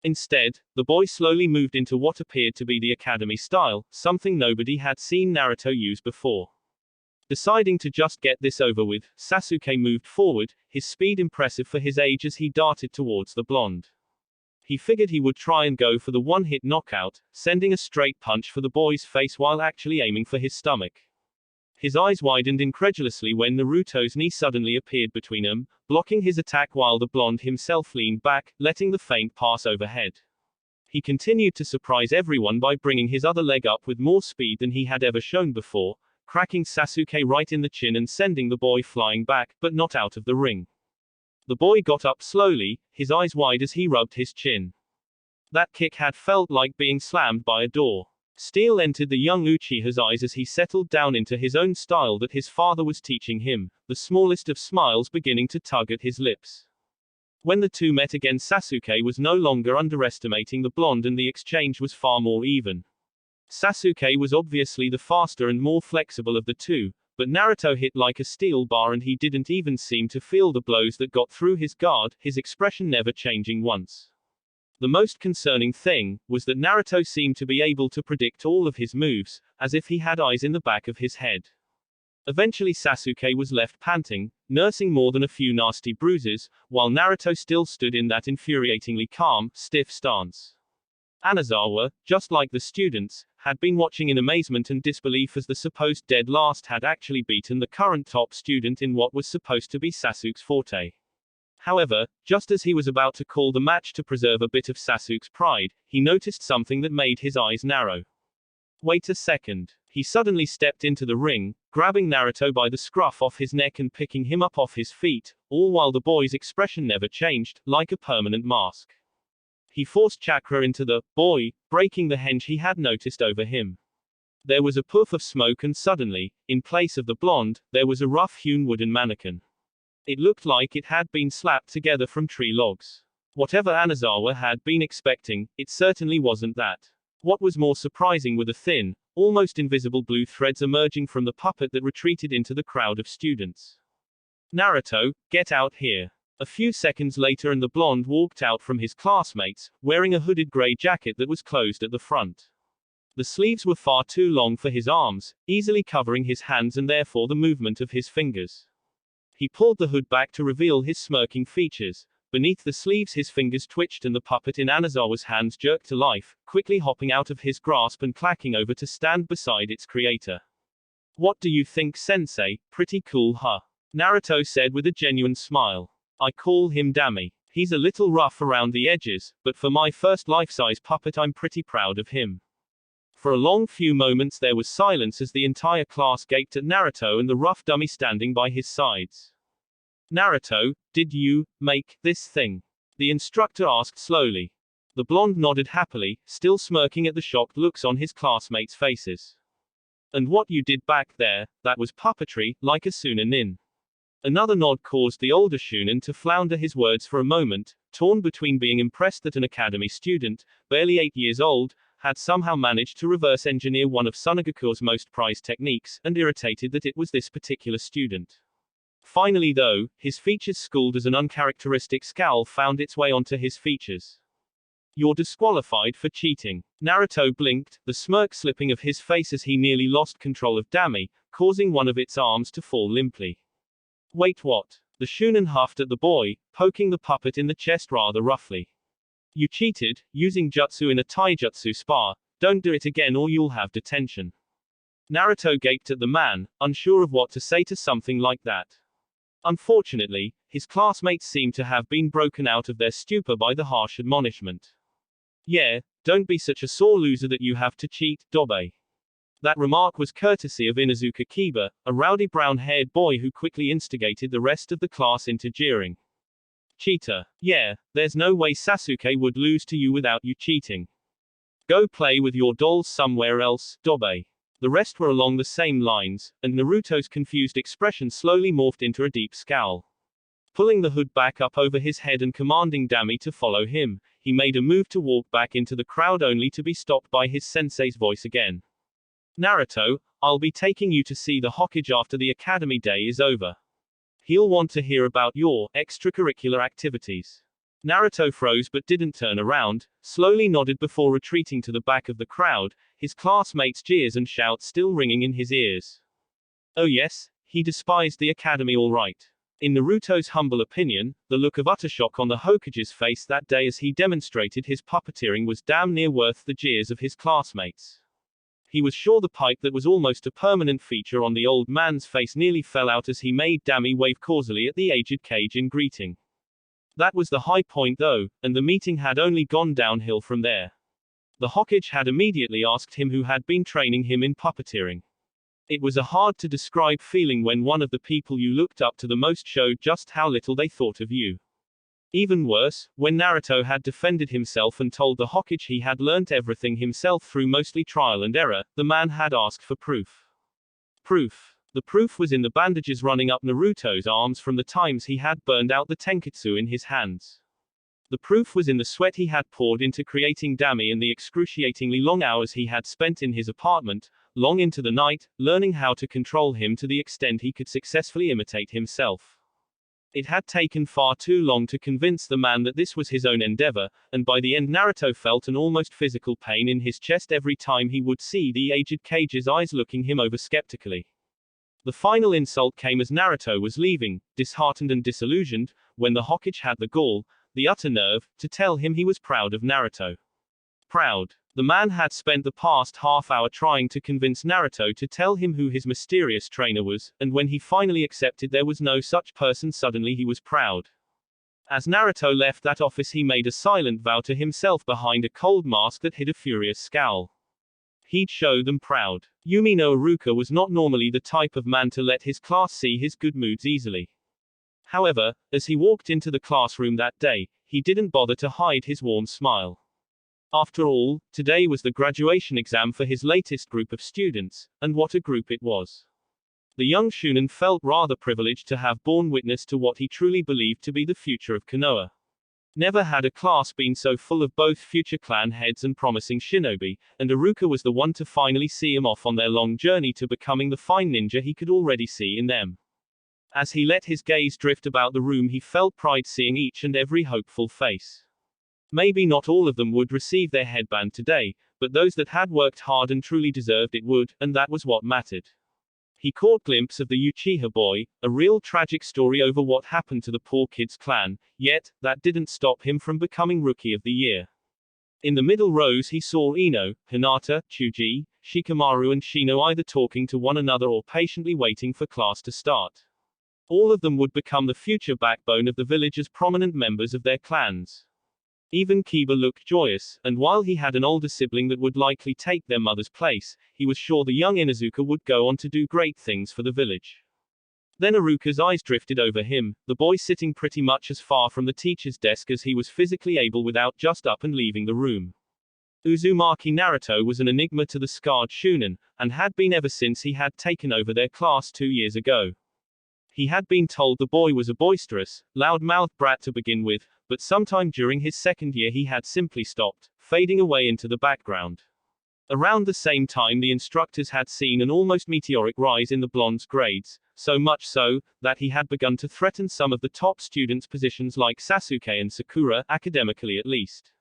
Instead, the boy slowly moved into what appeared to be the academy style, something nobody had seen Naruto use before. Deciding to just get this over with, Sasuke moved forward, his speed impressive for his age as he darted towards the blonde. He figured he would try and go for the one-hit knockout, sending a straight punch for the boy's face while actually aiming for his stomach. His eyes widened incredulously when Naruto's knee suddenly appeared between them, blocking his attack while the blonde himself leaned back, letting the feint pass overhead. He continued to surprise everyone by bringing his other leg up with more speed than he had ever shown before, cracking Sasuke right in the chin and sending the boy flying back, but not out of the ring. The boy got up slowly, his eyes wide as he rubbed his chin. That kick had felt like being slammed by a door. Steel entered the young Uchiha's eyes as he settled down into his own style that his father was teaching him, the smallest of smiles beginning to tug at his lips. When the two met again, Sasuke was no longer underestimating the blonde and the exchange was far more even. Sasuke was obviously the faster and more flexible of the two, but Naruto hit like a steel bar and he didn't even seem to feel the blows that got through his guard, his expression never changing once. The most concerning thing was that Naruto seemed to be able to predict all of his moves, as if he had eyes in the back of his head. Eventually Sasuke was left panting, nursing more than a few nasty bruises, while Naruto still stood in that infuriatingly calm, stiff stance. Anazawa, just like the students, had been watching in amazement and disbelief as the supposed dead last had actually beaten the current top student in what was supposed to be Sasuke's forte. However, just as he was about to call the match to preserve a bit of Sasuke's pride, he noticed something that made his eyes narrow. Wait a second. He suddenly stepped into the ring, grabbing Naruto by the scruff of his neck and picking him up off his feet, all while the boy's expression never changed, like a permanent mask. He forced chakra into the boy, breaking the henge he had noticed over him. There was a puff of smoke and suddenly, in place of the blonde, there was a rough-hewn wooden mannequin. It looked like it had been slapped together from tree logs. Whatever Anazawa had been expecting, it certainly wasn't that. What was more surprising were the thin, almost invisible blue threads emerging from the puppet that retreated into the crowd of students. Naruto, get out here. A few seconds later and the blonde walked out from his classmates, wearing a hooded gray jacket that was closed at the front. The sleeves were far too long for his arms, easily covering his hands and therefore the movement of his fingers. He pulled the hood back to reveal his smirking features. Beneath the sleeves his fingers twitched and the puppet in Anazawa's hands jerked to life, quickly hopping out of his grasp and clacking over to stand beside its creator. What do you think, sensei? Pretty cool, huh? Naruto said with a genuine smile. I call him Dammy. He's a little rough around the edges, but for my first life-size puppet I'm pretty proud of him. For a long few moments there was silence as the entire class gaped at Naruto and the rough dummy standing by his sides. Naruto, did you make this thing? The instructor asked slowly. The blonde nodded happily, still smirking at the shocked looks on his classmates' faces. And what you did back there, that was puppetry, like a Sunanin. Another nod caused the older Shunin to flounder his words for a moment, torn between being impressed that an academy student, barely 8 years old, had somehow managed to reverse engineer one of Sunagaku's most prized techniques, and irritated that it was this particular student. Finally though, his features schooled as an uncharacteristic scowl found its way onto his features. You're disqualified for cheating. Naruto blinked, the smirk slipping of his face as he nearly lost control of Dammy, causing one of its arms to fall limply. Wait, what? The Shunin huffed at the boy, poking the puppet in the chest rather roughly. You cheated, using jutsu in a taijutsu spar. Don't do it again or you'll have detention. Naruto gaped at the man, unsure of what to say to something like that. Unfortunately, his classmates seemed to have been broken out of their stupor by the harsh admonishment. Yeah, don't be such a sore loser that you have to cheat, Dobe. That remark was courtesy of Inuzuka Kiba, a rowdy brown-haired boy who quickly instigated the rest of the class into jeering. Cheater. Yeah, there's no way Sasuke would lose to you without you cheating. Go play with your dolls somewhere else, Dobe. The rest were along the same lines, and Naruto's confused expression slowly morphed into a deep scowl. Pulling the hood back up over his head and commanding Dammy to follow him, he made a move to walk back into the crowd only to be stopped by his sensei's voice again. Naruto, I'll be taking you to see the Hokage after the academy day is over. He'll want to hear about your extracurricular activities. Naruto froze but didn't turn around, slowly nodded before retreating to the back of the crowd, his classmates' jeers and shouts still ringing in his ears. Oh yes, he despised the academy all right. In Naruto's humble opinion, the look of utter shock on the Hokage's face that day as he demonstrated his puppeteering was damn near worth the jeers of his classmates. He was sure the pipe that was almost a permanent feature on the old man's face nearly fell out as he made Dammy wave causally at the aged Kage in greeting. That was the high point though, and the meeting had only gone downhill from there. The Hokage had immediately asked him who had been training him in puppeteering. It was a hard-to-describe feeling when one of the people you looked up to the most showed just how little they thought of you. Even worse, when Naruto had defended himself and told the Hokage he had learnt everything himself through mostly trial and error, the man had asked for proof. Proof. The proof was in the bandages running up Naruto's arms from the times he had burned out the tenketsu in his hands. The proof was in the sweat he had poured into creating Dammy and the excruciatingly long hours he had spent in his apartment, long into the night, learning how to control him to the extent he could successfully imitate himself. It had taken far too long to convince the man that this was his own endeavor, and by the end Naruto felt an almost physical pain in his chest every time he would see the aged Kage's eyes looking him over skeptically. The final insult came as Naruto was leaving, disheartened and disillusioned, when the Hokage had the gall, the utter nerve, to tell him he was proud of Naruto. Proud. The man had spent the past half hour trying to convince Naruto to tell him who his mysterious trainer was, and when he finally accepted there was no such person suddenly he was proud. As Naruto left that office he made a silent vow to himself behind a cold mask that hid a furious scowl. He'd show them proud. Yumi no Iruka was not normally the type of man to let his class see his good moods easily. However, as he walked into the classroom that day, he didn't bother to hide his warm smile. After all, today was the graduation exam for his latest group of students, and what a group it was. The young Shunin felt rather privileged to have borne witness to what he truly believed to be the future of Konoha. Never had a class been so full of both future clan heads and promising shinobi, and Iruka was the one to finally see him off on their long journey to becoming the fine ninja he could already see in them. As he let his gaze drift about the room, he felt pride seeing each and every hopeful face. Maybe not all of them would receive their headband today, but those that had worked hard and truly deserved it would, and that was what mattered. He caught glimpse of the Uchiha boy, a real tragic story over what happened to the poor kid's clan, yet, that didn't stop him from becoming Rookie of the Year. In the middle rows he saw Ino, Hinata, Chuji, Shikamaru and Shino either talking to one another or patiently waiting for class to start. All of them would become the future backbone of the village as prominent members of their clans. Even Kiba looked joyous, and while he had an older sibling that would likely take their mother's place, he was sure the young Inuzuka would go on to do great things for the village. Then Iruka's eyes drifted over him, the boy sitting pretty much as far from the teacher's desk as he was physically able without just up and leaving the room. Uzumaki Naruto was an enigma to the scarred Shunin, and had been ever since he had taken over their class 2 years ago. He had been told the boy was a boisterous, loud-mouthed brat to begin with, but sometime during his second year he had simply stopped, fading away into the background. Around the same time the instructors had seen an almost meteoric rise in the blonde's grades, so much so, that he had begun to threaten some of the top students' positions like Sasuke and Sakura, academically at least.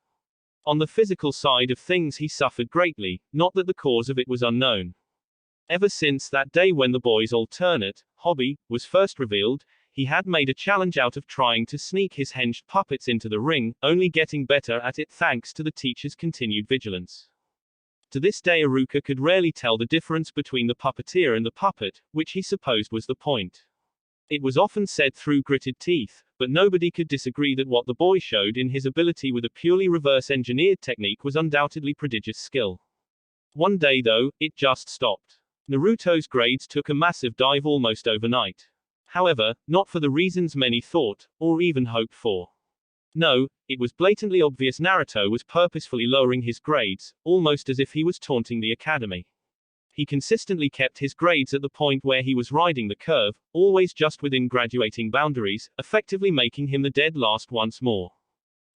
On the physical side of things he suffered greatly, not that the cause of it was unknown. Ever since that day when the boy's alternate hobby was first revealed, he had made a challenge out of trying to sneak his hinged puppets into the ring, only getting better at it thanks to the teacher's continued vigilance. To this day Iruka could rarely tell the difference between the puppeteer and the puppet, which he supposed was the point. It was often said through gritted teeth, but nobody could disagree that what the boy showed in his ability with a purely reverse-engineered technique was undoubtedly prodigious skill. One day though, it just stopped. Naruto's grades took a massive dive almost overnight. However, not for the reasons many thought, or even hoped for. No, it was blatantly obvious Naruto was purposefully lowering his grades, almost as if he was taunting the academy. He consistently kept his grades at the point where he was riding the curve, always just within graduating boundaries, effectively making him the dead last once more.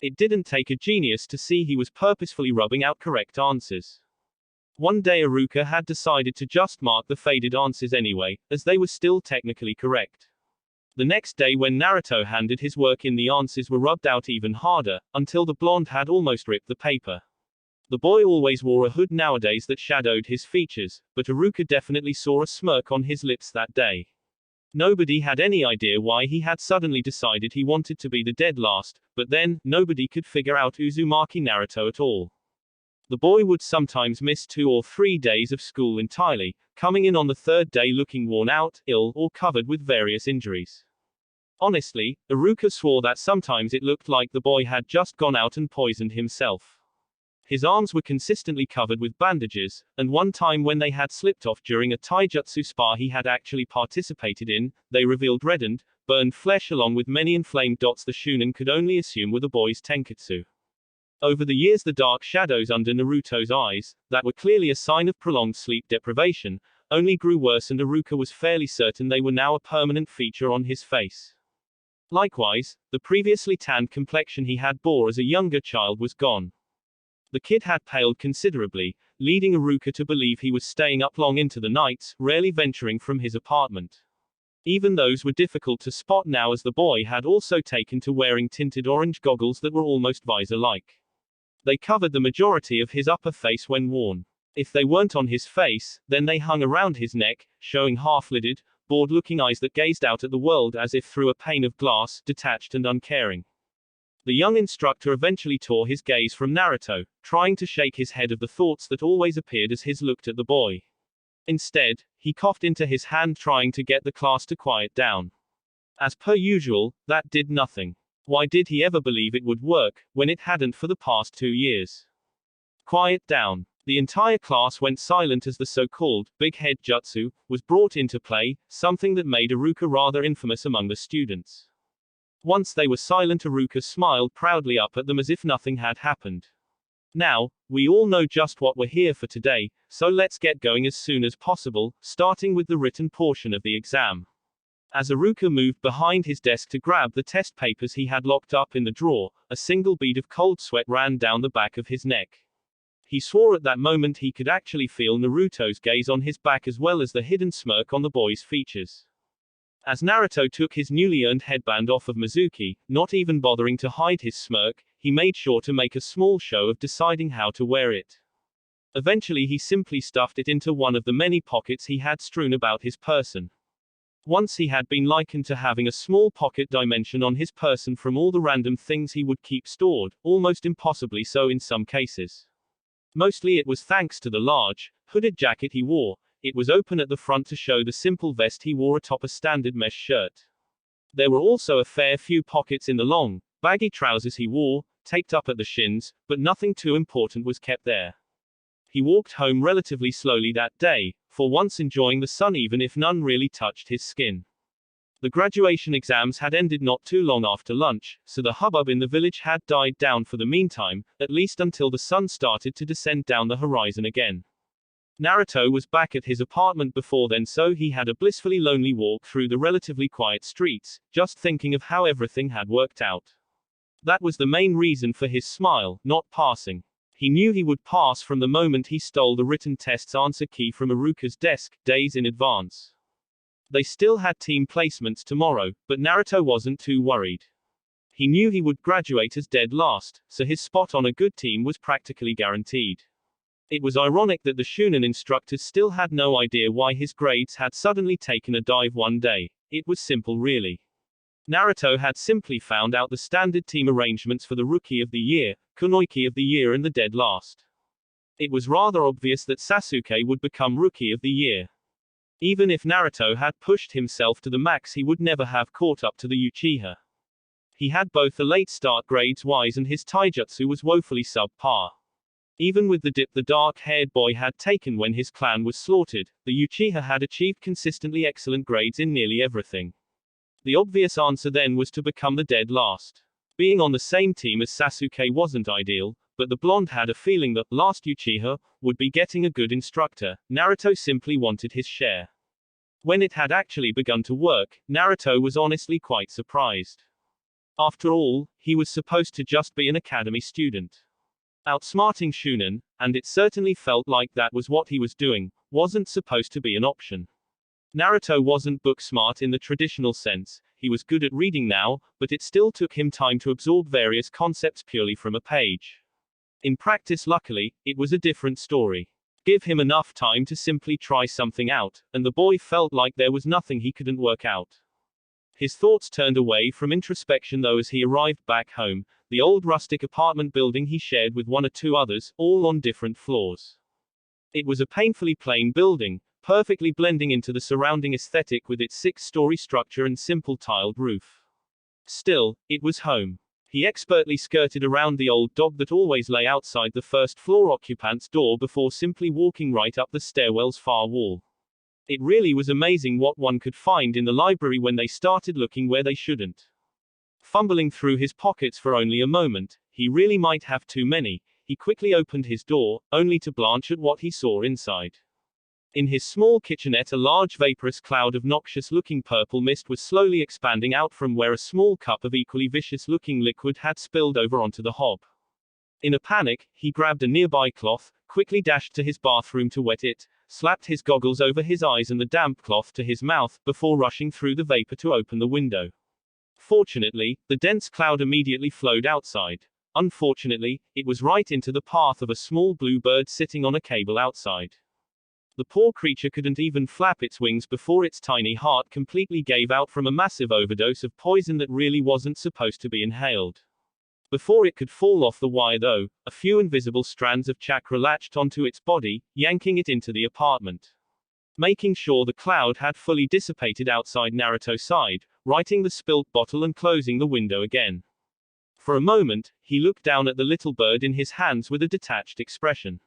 It didn't take a genius to see he was purposefully rubbing out correct answers. One day Iruka had decided to just mark the faded answers anyway, as they were still technically correct. The next day when Naruto handed his work in the answers were rubbed out even harder, until the blonde had almost ripped the paper. The boy always wore a hood nowadays that shadowed his features, but Iruka definitely saw a smirk on his lips that day. Nobody had any idea why he had suddenly decided he wanted to be the dead last, but then, nobody could figure out Uzumaki Naruto at all. The boy would sometimes miss 2 or 3 days of school entirely, coming in on the third day looking worn out, ill, or covered with various injuries. Honestly, Iruka swore that sometimes it looked like the boy had just gone out and poisoned himself. His arms were consistently covered with bandages, and one time when they had slipped off during a taijutsu spa he had actually participated in, they revealed reddened, burned flesh along with many inflamed dots the Shunin could only assume were the boy's tenketsu. Over the years the dark shadows under Naruto's eyes, that were clearly a sign of prolonged sleep deprivation, only grew worse and Iruka was fairly certain they were now a permanent feature on his face. Likewise, the previously tanned complexion he had bore as a younger child was gone. The kid had paled considerably, leading Iruka to believe he was staying up long into the nights, rarely venturing from his apartment. Even those were difficult to spot now as the boy had also taken to wearing tinted orange goggles that were almost visor-like. They covered the majority of his upper face when worn. If they weren't on his face, then they hung around his neck, showing half-lidded, bored-looking eyes that gazed out at the world as if through a pane of glass, detached and uncaring. The young instructor eventually tore his gaze from Naruto, trying to shake his head of the thoughts that always appeared as he looked at the boy. Instead, he coughed into his hand trying to get the class to quiet down. As per usual, that did nothing. Why did he ever believe it would work, when it hadn't for the past 2 years? Quiet down. The entire class went silent as the so-called big head jutsu was brought into play, something that made Iruka rather infamous among the students. Once they were silent, Iruka smiled proudly up at them as if nothing had happened. Now, we all know just what we're here for today, so let's get going as soon as possible, starting with the written portion of the exam. As Iruka moved behind his desk to grab the test papers he had locked up in the drawer, a single bead of cold sweat ran down the back of his neck. He swore at that moment he could actually feel Naruto's gaze on his back as well as the hidden smirk on the boy's features. As Naruto took his newly earned headband off of Mizuki, not even bothering to hide his smirk, he made sure to make a small show of deciding how to wear it. Eventually he simply stuffed it into one of the many pockets he had strewn about his person. Once he had been likened to having a small pocket dimension on his person from all the random things he would keep stored, almost impossibly so in some cases. Mostly it was thanks to the large, hooded jacket he wore. It was open at the front to show the simple vest he wore atop a standard mesh shirt. There were also a fair few pockets in the long, baggy trousers he wore, taped up at the shins, but nothing too important was kept there. He walked home relatively slowly that day, for once enjoying the sun even if none really touched his skin. The graduation exams had ended not too long after lunch, so the hubbub in the village had died down for the meantime, at least until the sun started to descend down the horizon again. Naruto was back at his apartment before then, so he had a blissfully lonely walk through the relatively quiet streets, just thinking of how everything had worked out. That was the main reason for his smile, not passing. He knew he would pass from the moment he stole the written test's answer key from Iruka's desk, days in advance. They still had team placements tomorrow, but Naruto wasn't too worried. He knew he would graduate as dead last, so his spot on a good team was practically guaranteed. It was ironic that the Shunin instructors still had no idea why his grades had suddenly taken a dive one day. It was simple really. Naruto had simply found out the standard team arrangements for the Rookie of the Year, Kunoichi of the Year and the Dead Last. It was rather obvious that Sasuke would become Rookie of the Year. Even if Naruto had pushed himself to the max, he would never have caught up to the Uchiha. He had both a late start grades-wise and his taijutsu was woefully subpar. Even with the dip the dark-haired boy had taken when his clan was slaughtered, the Uchiha had achieved consistently excellent grades in nearly everything. The obvious answer then was to become the dead last. Being on the same team as Sasuke wasn't ideal, but the blonde had a feeling that last Uchiha would be getting a good instructor. Naruto simply wanted his share. When it had actually begun to work, Naruto was honestly quite surprised. After all, he was supposed to just be an academy student. Outsmarting Shunin, and it certainly felt like that was what he was doing, wasn't supposed to be an option. Naruto wasn't book smart in the traditional sense, he was good at reading now, but it still took him time to absorb various concepts purely from a page. In practice, luckily, it was a different story. Give him enough time to simply try something out, and the boy felt like there was nothing he couldn't work out. His thoughts turned away from introspection though as he arrived back home, the old rustic apartment building he shared with one or two others, all on different floors. It was a painfully plain building, perfectly blending into the surrounding aesthetic with its six-story structure and simple tiled roof. Still, it was home. He expertly skirted around the old dog that always lay outside the first-floor occupant's door before simply walking right up the stairwell's far wall. It really was amazing what one could find in the library when they started looking where they shouldn't. Fumbling through his pockets for only a moment, he really might have too many, he quickly opened his door, only to blanch at what he saw inside. In his small kitchenette, a large vaporous cloud of noxious-looking purple mist was slowly expanding out from where a small cup of equally vicious-looking liquid had spilled over onto the hob. In a panic, he grabbed a nearby cloth, quickly dashed to his bathroom to wet it, slapped his goggles over his eyes and the damp cloth to his mouth, before rushing through the vapor to open the window. Fortunately, the dense cloud immediately flowed outside. Unfortunately, it was right into the path of a small blue bird sitting on a cable outside. The poor creature couldn't even flap its wings before its tiny heart completely gave out from a massive overdose of poison that really wasn't supposed to be inhaled. Before it could fall off the wire though, a few invisible strands of chakra latched onto its body, yanking it into the apartment. Making sure the cloud had fully dissipated outside Naruto's side, righting the spilt bottle and closing the window again. For a moment, he looked down at the little bird in his hands with a detached expression.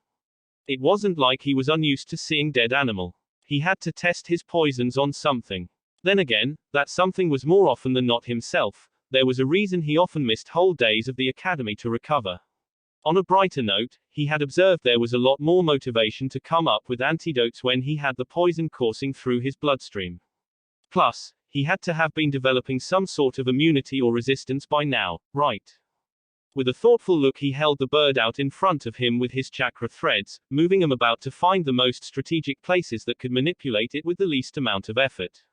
It wasn't like he was unused to seeing dead animal. He had to test his poisons on something. Then again, that something was more often than not himself. There was a reason he often missed whole days of the academy to recover. On a brighter note, he had observed there was a lot more motivation to come up with antidotes when he had the poison coursing through his bloodstream. Plus, he had to have been developing some sort of immunity or resistance by now, right? With a thoughtful look, he held the bird out in front of him with his chakra threads, moving them about to find the most strategic places that could manipulate it with the least amount of effort.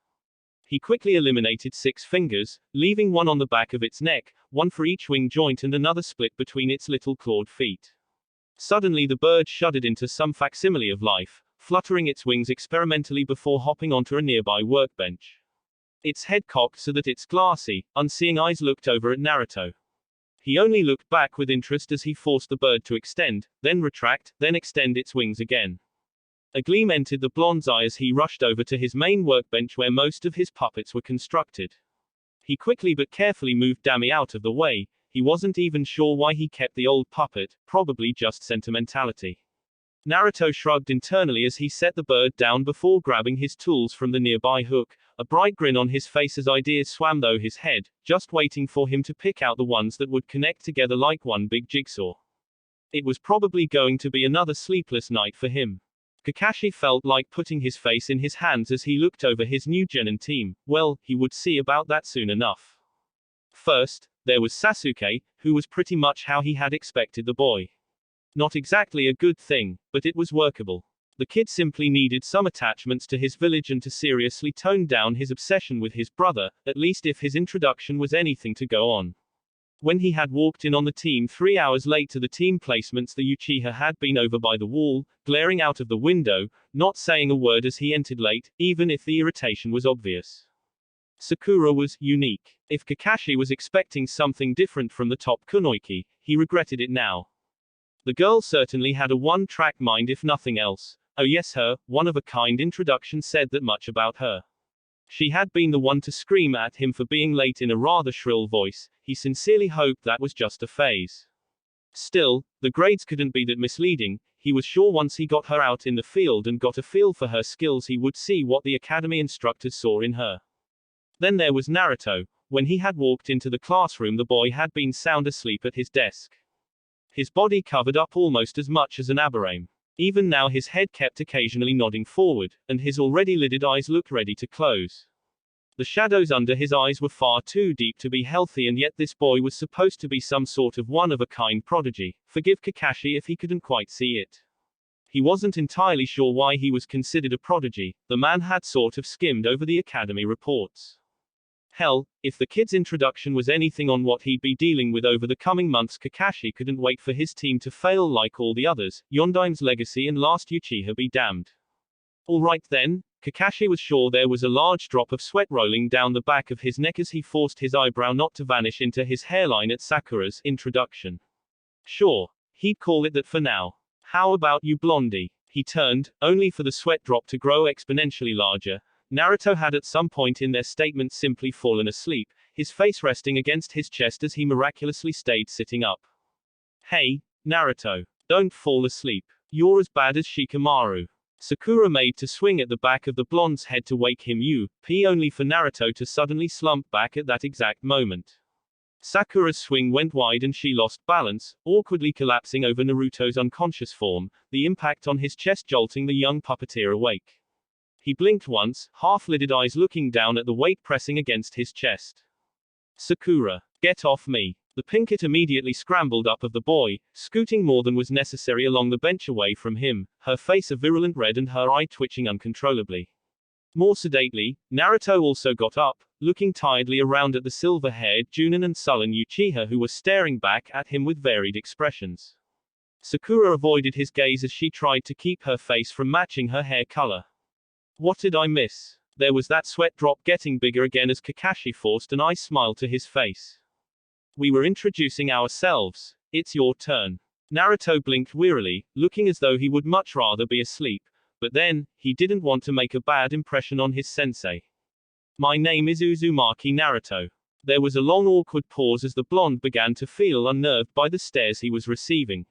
He quickly eliminated 6 fingers, leaving one on the back of its neck, one for each wing joint and another split between its little clawed feet. Suddenly the bird shuddered into some facsimile of life, fluttering its wings experimentally before hopping onto a nearby workbench. Its head cocked so that its glassy, unseeing eyes looked over at Naruto. He only looked back with interest as he forced the bird to extend, then retract, then extend its wings again. A gleam entered the blonde's eye as he rushed over to his main workbench where most of his puppets were constructed. He quickly but carefully moved Dami out of the way. He wasn't even sure why he kept the old puppet, probably just sentimentality. Naruto shrugged internally as he set the bird down before grabbing his tools from the nearby hook, a bright grin on his face as ideas swam through his head, just waiting for him to pick out the ones that would connect together like one big jigsaw. It was probably going to be another sleepless night for him. Kakashi felt like putting his face in his hands as he looked over his new genin team. Well, he would see about that soon enough. First, there was Sasuke, who was pretty much how he had expected the boy. Not exactly a good thing, but it was workable. The kid simply needed some attachments to his village and to seriously tone down his obsession with his brother, at least if his introduction was anything to go on. When he had walked in on the team 3 hours late to the team placements, the Uchiha had been over by the wall, glaring out of the window, not saying a word as he entered late, even if the irritation was obvious. Sakura was unique. If Kakashi was expecting something different from the top kunoichi, he regretted it now. The girl certainly had a one-track mind if nothing else. Oh yes, her one-of-a-kind introduction said that much about her. She had been the one to scream at him for being late in a rather shrill voice. He sincerely hoped that was just a phase. Still, the grades couldn't be that misleading. He was sure once he got her out in the field and got a feel for her skills, he would see what the academy instructors saw in her. Then there was Naruto. When he had walked into the classroom, the boy had been sound asleep at his desk. His body covered up almost as much as an aberrame. Even now his head kept occasionally nodding forward, and his already lidded eyes looked ready to close. The shadows under his eyes were far too deep to be healthy, and yet this boy was supposed to be some sort of one-of-a-kind prodigy. Forgive Kakashi if he couldn't quite see it. He wasn't entirely sure why he was considered a prodigy. The man had sort of skimmed over the academy reports. Hell, if the kid's introduction was anything on what he'd be dealing with over the coming months, Kakashi couldn't wait for his team to fail like all the others. Yondaim's legacy and last Uchiha be damned. Alright then, Kakashi was sure there was a large drop of sweat rolling down the back of his neck as he forced his eyebrow not to vanish into his hairline at Sakura's introduction. Sure, he'd call it that for now. How about you, Blondie? He turned, only for the sweat drop to grow exponentially larger. Naruto had at some point in their statement simply fallen asleep, his face resting against his chest as he miraculously stayed sitting up. Hey, Naruto. Don't fall asleep. You're as bad as Shikamaru. Sakura made to swing at the back of the blonde's head to wake him only for Naruto to suddenly slump back at that exact moment. Sakura's swing went wide and she lost balance, awkwardly collapsing over Naruto's unconscious form, the impact on his chest jolting the young puppeteer awake. He blinked once, half-lidded eyes looking down at the weight pressing against his chest. Sakura, get off me. The pinkett immediately scrambled up of the boy, scooting more than was necessary along the bench away from him, her face a virulent red and her eye twitching uncontrollably. More sedately, Naruto also got up, looking tiredly around at the silver-haired Junin and sullen Uchiha who were staring back at him with varied expressions. Sakura avoided his gaze as she tried to keep her face from matching her hair color. What did I miss? There was that sweat drop getting bigger again as Kakashi forced an ice smile to his face. We were introducing ourselves. It's your turn. Naruto blinked wearily, looking as though he would much rather be asleep. But then, he didn't want to make a bad impression on his sensei. My name is Uzumaki Naruto. There was a long awkward pause as the blonde began to feel unnerved by the stares he was receiving.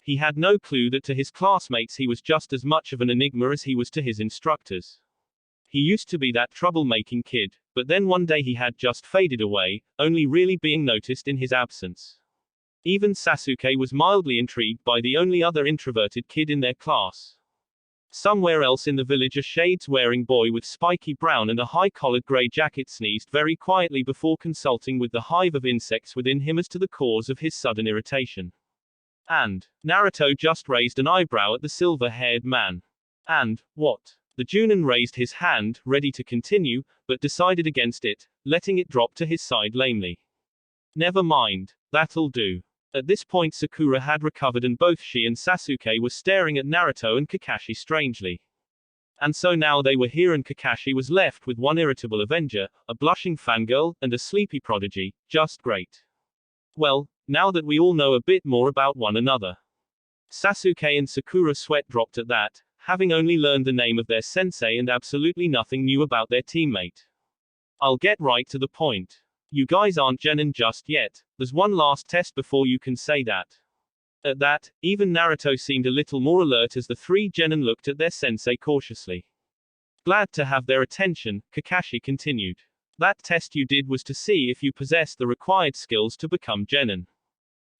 He had no clue that to his classmates he was just as much of an enigma as he was to his instructors. He used to be that troublemaking kid, but then one day he had just faded away, only really being noticed in his absence. Even Sasuke was mildly intrigued by the only other introverted kid in their class. Somewhere else in the village, a shades-wearing boy with spiky brown and a high-collared grey jacket sneezed very quietly before consulting with the hive of insects within him as to the cause of his sudden irritation. And Naruto just raised an eyebrow at the silver-haired man. And what? The Junin raised his hand, ready to continue, but decided against it, letting it drop to his side lamely. Never mind, that'll do. At this point Sakura had recovered and both she and Sasuke were staring at Naruto and Kakashi strangely. And so now they were here and Kakashi was left with one irritable Avenger, a blushing fangirl, and a sleepy prodigy. Just great. Well, now that we all know a bit more about one another. Sasuke and Sakura sweat dropped at that, having only learned the name of their sensei and absolutely nothing new about their teammate. I'll get right to the point. You guys aren't genin just yet, there's one last test before you can say that. At that, even Naruto seemed a little more alert as the three genin looked at their sensei cautiously. Glad to have their attention, Kakashi continued. That test you did was to see if you possessed the required skills to become genin.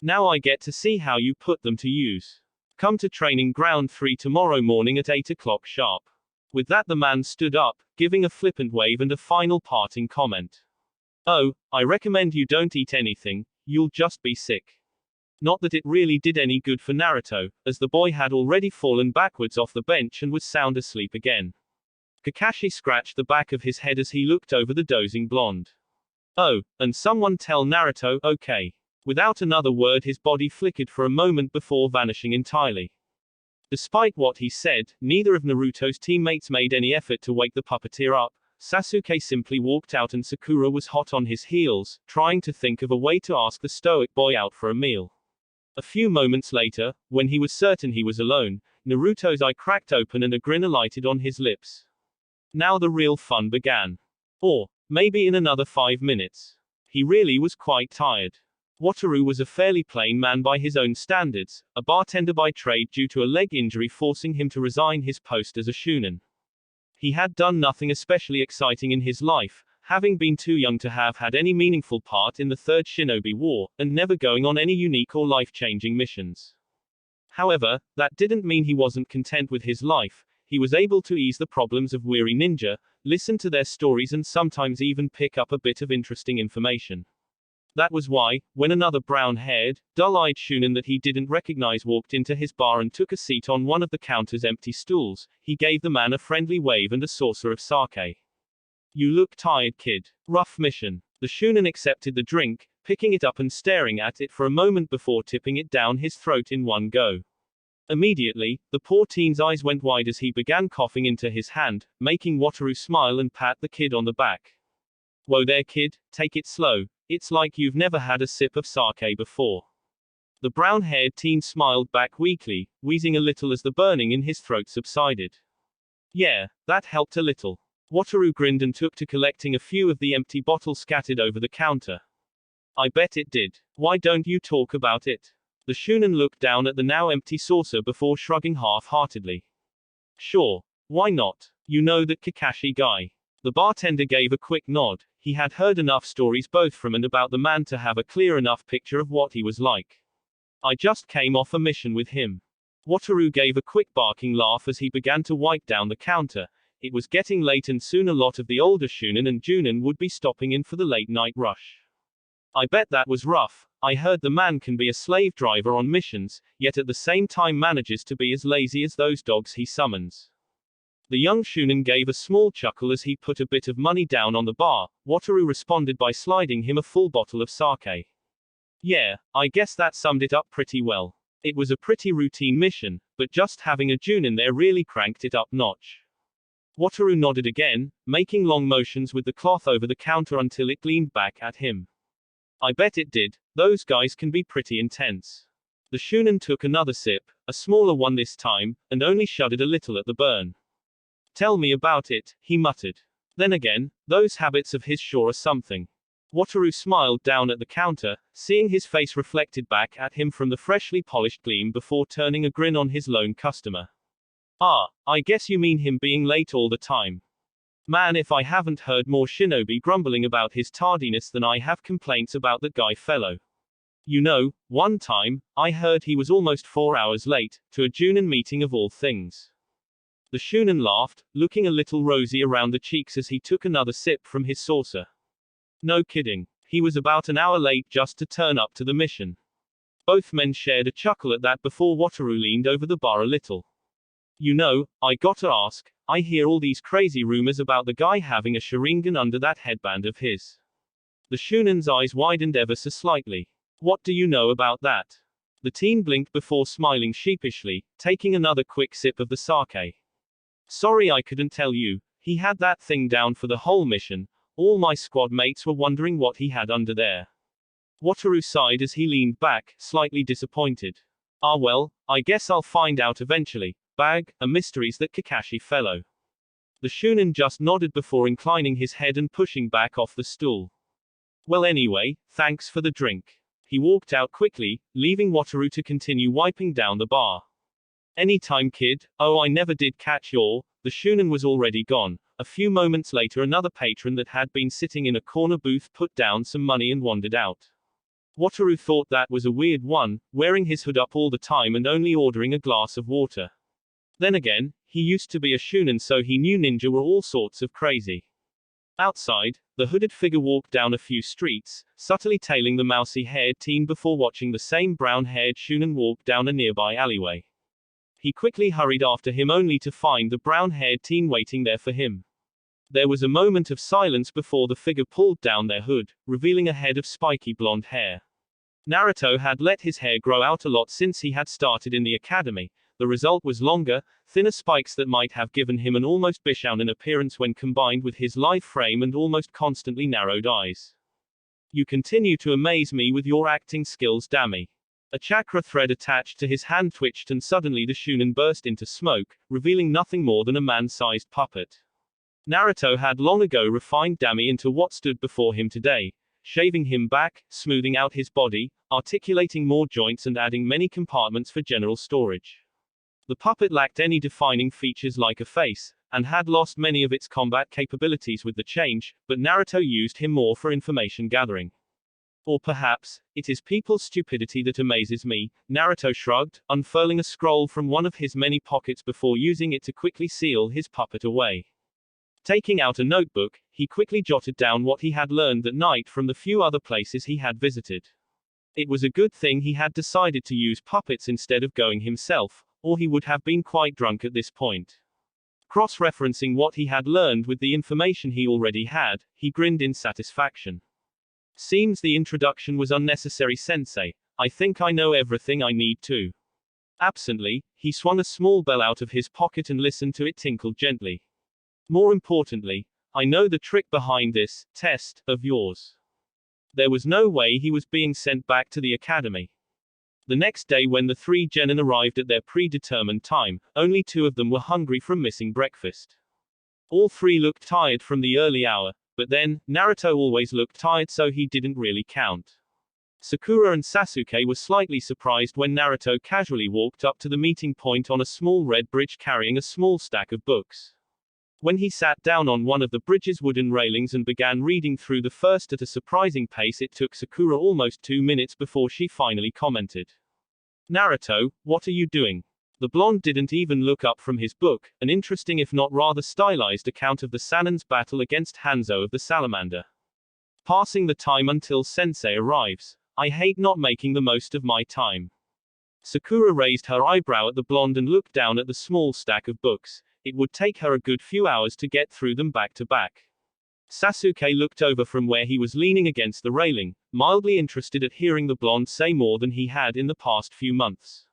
Now I get to see how you put them to use. Come to training ground 3 tomorrow morning at 8 o'clock sharp. With that the man stood up, giving a flippant wave and a final parting comment. Oh, I recommend you don't eat anything, you'll just be sick. Not that it really did any good for Naruto, as the boy had already fallen backwards off the bench and was sound asleep again. Kakashi scratched the back of his head as he looked over the dozing blonde. Oh, and someone tell Naruto, okay. Without another word his body flickered for a moment before vanishing entirely. Despite what he said, neither of Naruto's teammates made any effort to wake the puppeteer up. Sasuke simply walked out and Sakura was hot on his heels, trying to think of a way to ask the stoic boy out for a meal. A few moments later, when he was certain he was alone, Naruto's eye cracked open and a grin alighted on his lips. Now the real fun began. Or, maybe in another 5 minutes. He really was quite tired. Wataru was a fairly plain man by his own standards, a bartender by trade due to a leg injury forcing him to resign his post as a shunin. He had done nothing especially exciting in his life, having been too young to have had any meaningful part in the Third Shinobi War, and never going on any unique or life-changing missions. However, that didn't mean he wasn't content with his life. He was able to ease the problems of weary ninja, listen to their stories and sometimes even pick up a bit of interesting information. That was why, when another brown-haired, dull-eyed shunin that he didn't recognize walked into his bar and took a seat on one of the counter's empty stools, he gave the man a friendly wave and a saucer of sake. You look tired, kid. Rough mission. The shunin accepted the drink, picking it up and staring at it for a moment before tipping it down his throat in one go. Immediately, the poor teen's eyes went wide as he began coughing into his hand, making Wataru smile and pat the kid on the back. Whoa there, kid, take it slow. It's like you've never had a sip of sake before. The brown-haired teen smiled back weakly, wheezing a little as the burning in his throat subsided. Yeah, that helped a little. Wataru grinned and took to collecting a few of the empty bottles scattered over the counter. I bet it did. Why don't you talk about it? The shunin looked down at the now empty saucer before shrugging half-heartedly. Sure. Why not? You know that Kakashi guy. The bartender gave a quick nod. He had heard enough stories both from and about the man to have a clear enough picture of what he was like. I just came off a mission with him. Wataru gave a quick barking laugh as he began to wipe down the counter. It was getting late and soon a lot of the older shunin and junin would be stopping in for the late night rush. I bet that was rough. I heard the man can be a slave driver on missions, yet at the same time manages to be as lazy as those dogs he summons. The young shunin gave a small chuckle as he put a bit of money down on the bar. Wataru responded by sliding him a full bottle of sake. Yeah, I guess that summed it up pretty well. It was a pretty routine mission, but just having a junin there really cranked it up notch. Wataru nodded again, making long motions with the cloth over the counter until it gleamed back at him. I bet it did. Those guys can be pretty intense. The shunin took another sip, a smaller one this time, and only shuddered a little at the burn. Tell me about it, he muttered. Then again, those habits of his sure are something. Wataru smiled down at the counter, seeing his face reflected back at him from the freshly polished gleam before turning a grin on his lone customer. Ah, I guess you mean him being late all the time. Man, if I haven't heard more shinobi grumbling about his tardiness than I have complaints about that guy fellow. You know, one time, I heard he was almost 4 hours late, to a Junin meeting of all things. The Shunin laughed, looking a little rosy around the cheeks as he took another sip from his saucer. No kidding. He was about an hour late just to turn up to the mission. Both men shared a chuckle at that before Wataru leaned over the bar a little. You know, I gotta ask, I hear all these crazy rumors about the guy having a Sharingan under that headband of his. The Shunin's eyes widened ever so slightly. What do you know about that? The teen blinked before smiling sheepishly, taking another quick sip of the sake. Sorry I couldn't tell you, he had that thing down for the whole mission. All my squad mates were wondering what he had under there. Wataru sighed as he leaned back, slightly disappointed. Ah well, I guess I'll find out eventually. Bag, a mysteries that Kakashi fellow. The Shunin just nodded before inclining his head and pushing back off the stool. Well anyway, thanks for the drink. He walked out quickly, leaving Wataru to continue wiping down the bar. Anytime kid, oh I never did catch your. The Shunin was already gone. A few moments later another patron that had been sitting in a corner booth put down some money and wandered out. Wataru thought that was a weird one, wearing his hood up all the time and only ordering a glass of water. Then again, he used to be a Shunin so he knew ninja were all sorts of crazy. Outside, the hooded figure walked down a few streets, subtly tailing the mousy-haired teen before watching the same brown-haired Shunin walk down a nearby alleyway. He quickly hurried after him only to find the brown-haired teen waiting there for him. There was a moment of silence before the figure pulled down their hood, revealing a head of spiky blonde hair. Naruto had let his hair grow out a lot since he had started in the academy. The result was longer, thinner spikes that might have given him an almost Bishounen appearance when combined with his lithe frame and almost constantly narrowed eyes. You continue to amaze me with your acting skills, Dami. A chakra thread attached to his hand twitched and suddenly the Shunin burst into smoke, revealing nothing more than a man-sized puppet. Naruto had long ago refined Dami into what stood before him today, shaving him back, smoothing out his body, articulating more joints and adding many compartments for general storage. The puppet lacked any defining features like a face, and had lost many of its combat capabilities with the change, but Naruto used him more for information gathering. Or perhaps, it is people's stupidity that amazes me, Naruto shrugged, unfurling a scroll from one of his many pockets before using it to quickly seal his puppet away. Taking out a notebook, he quickly jotted down what he had learned that night from the few other places he had visited. It was a good thing he had decided to use puppets instead of going himself, or he would have been quite drunk at this point. Cross-referencing what he had learned with the information he already had, he grinned in satisfaction. Seems the introduction was unnecessary, sensei. I think I know everything I need to. Absently, he swung a small bell out of his pocket and listened to it tinkle gently. More importantly, I know the trick behind this test of yours. There was no way he was being sent back to the academy. The next day when the three genin arrived at their predetermined time, only two of them were hungry from missing breakfast. All three looked tired from the early hour, but then, Naruto always looked tired so he didn't really count. Sakura and Sasuke were slightly surprised when Naruto casually walked up to the meeting point on a small red bridge carrying a small stack of books. When he sat down on one of the bridge's wooden railings and began reading through the first at a surprising pace, it took Sakura almost 2 minutes before she finally commented. Naruto, what are you doing? The blonde didn't even look up from his book, an interesting if not rather stylized account of the Sanin's battle against Hanzo of the Salamander. Passing the time until sensei arrives. I hate not making the most of my time. Sakura raised her eyebrow at the blonde and looked down at the small stack of books. It would take her a good few hours to get through them back to back. Sasuke looked over from where he was leaning against the railing, mildly interested at hearing the blonde say more than he had in the past few months.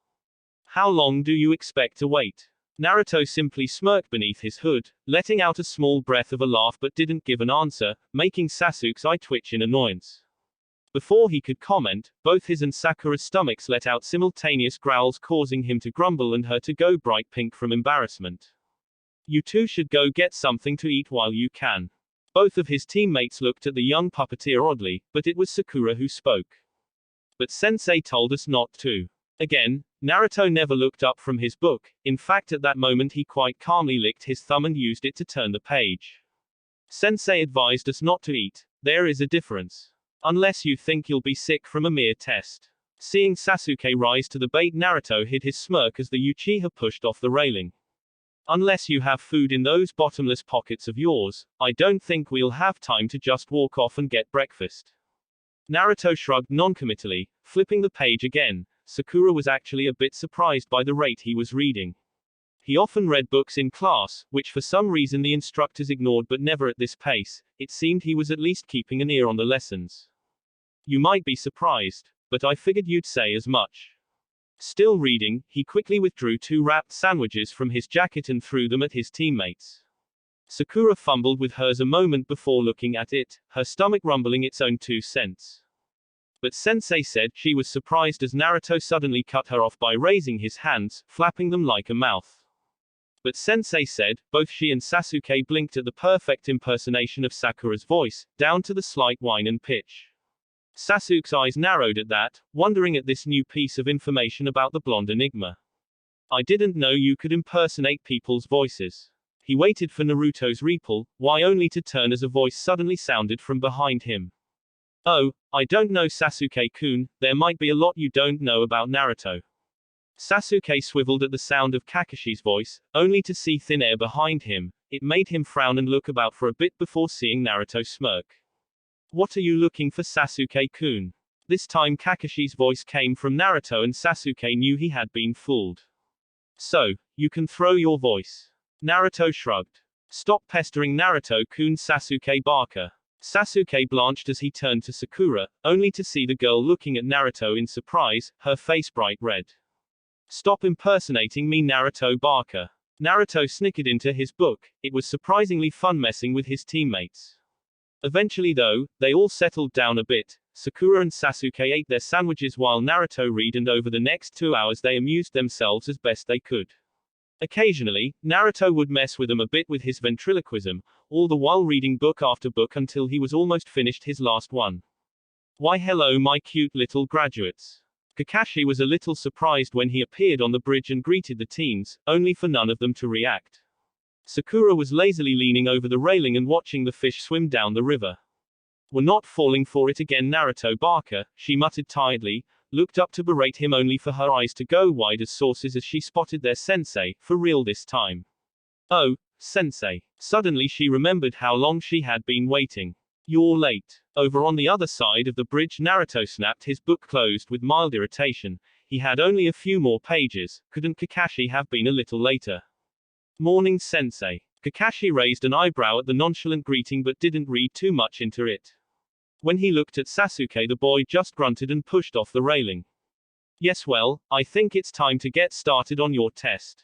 How long do you expect to wait? Naruto simply smirked beneath his hood, letting out a small breath of a laugh but didn't give an answer, making Sasuke's eye twitch in annoyance. Before he could comment, both his and Sakura's stomachs let out simultaneous growls causing him to grumble and her to go bright pink from embarrassment. You two should go get something to eat while you can. Both of his teammates looked at the young puppeteer oddly, but it was Sakura who spoke. But Sensei told us not to. Again, Naruto never looked up from his book. In fact, at that moment he quite calmly licked his thumb and used it to turn the page. Sensei advised us not to eat. There is a difference. Unless you think you'll be sick from a mere test. Seeing Sasuke rise to the bait, Naruto hid his smirk as the Uchiha pushed off the railing. Unless you have food in those bottomless pockets of yours, I don't think we'll have time to just walk off and get breakfast. Naruto shrugged noncommittally, flipping the page again. Sakura was actually a bit surprised by the rate he was reading. He often read books in class, which for some reason the instructors ignored, but never at this pace. It seemed he was at least keeping an ear on the lessons. You might be surprised, but I figured you'd say as much. Still reading, he quickly withdrew 2 wrapped sandwiches from his jacket and threw them at his teammates. Sakura fumbled with hers a moment before looking at it, her stomach rumbling its own 2 cents. But Sensei said she was surprised as Naruto suddenly cut her off by raising his hands, flapping them like a mouth. But Sensei said, both she and Sasuke blinked at the perfect impersonation of Sakura's voice, down to the slight whine and pitch. Sasuke's eyes narrowed at that, wondering at this new piece of information about the blonde enigma. I didn't know you could impersonate people's voices. He waited for Naruto's reply, why only to turn as a voice suddenly sounded from behind him. Oh, I don't know Sasuke-kun, there might be a lot you don't know about Naruto. Sasuke swiveled at the sound of Kakashi's voice, only to see thin air behind him. It made him frown and look about for a bit before seeing Naruto smirk. What are you looking for, Sasuke-kun? This time Kakashi's voice came from Naruto and Sasuke knew he had been fooled. So, you can throw your voice. Naruto shrugged. Stop pestering Naruto-kun, Sasuke Barker. Sasuke blanched as he turned to Sakura, only to see the girl looking at Naruto in surprise, her face bright red. Stop impersonating me, Naruto Barker. Naruto snickered into his book. It was surprisingly fun messing with his teammates. Eventually though, they all settled down a bit. Sakura and Sasuke ate their sandwiches while Naruto read, and over the next 2 hours they amused themselves as best they could. Occasionally, Naruto would mess with them a bit with his ventriloquism, all the while reading book after book until he was almost finished his last one. Why hello my cute little graduates. Kakashi was a little surprised when he appeared on the bridge and greeted the teens, only for none of them to react. Sakura was lazily leaning over the railing and watching the fish swim down the river. We're not falling for it again, Naruto Barker, she muttered tiredly, looked up to berate him only for her eyes to go wide as saucers as she spotted their sensei, for real this time. Oh, sensei. Suddenly she remembered how long she had been waiting. You're late. Over on the other side of the bridge, Naruto snapped his book closed with mild irritation. He had only a few more pages. Couldn't Kakashi have been a little later? Morning, sensei. Kakashi raised an eyebrow at the nonchalant greeting but didn't read too much into it. When he looked at Sasuke, the boy just grunted and pushed off the railing. Yes, well, I think it's time to get started on your test.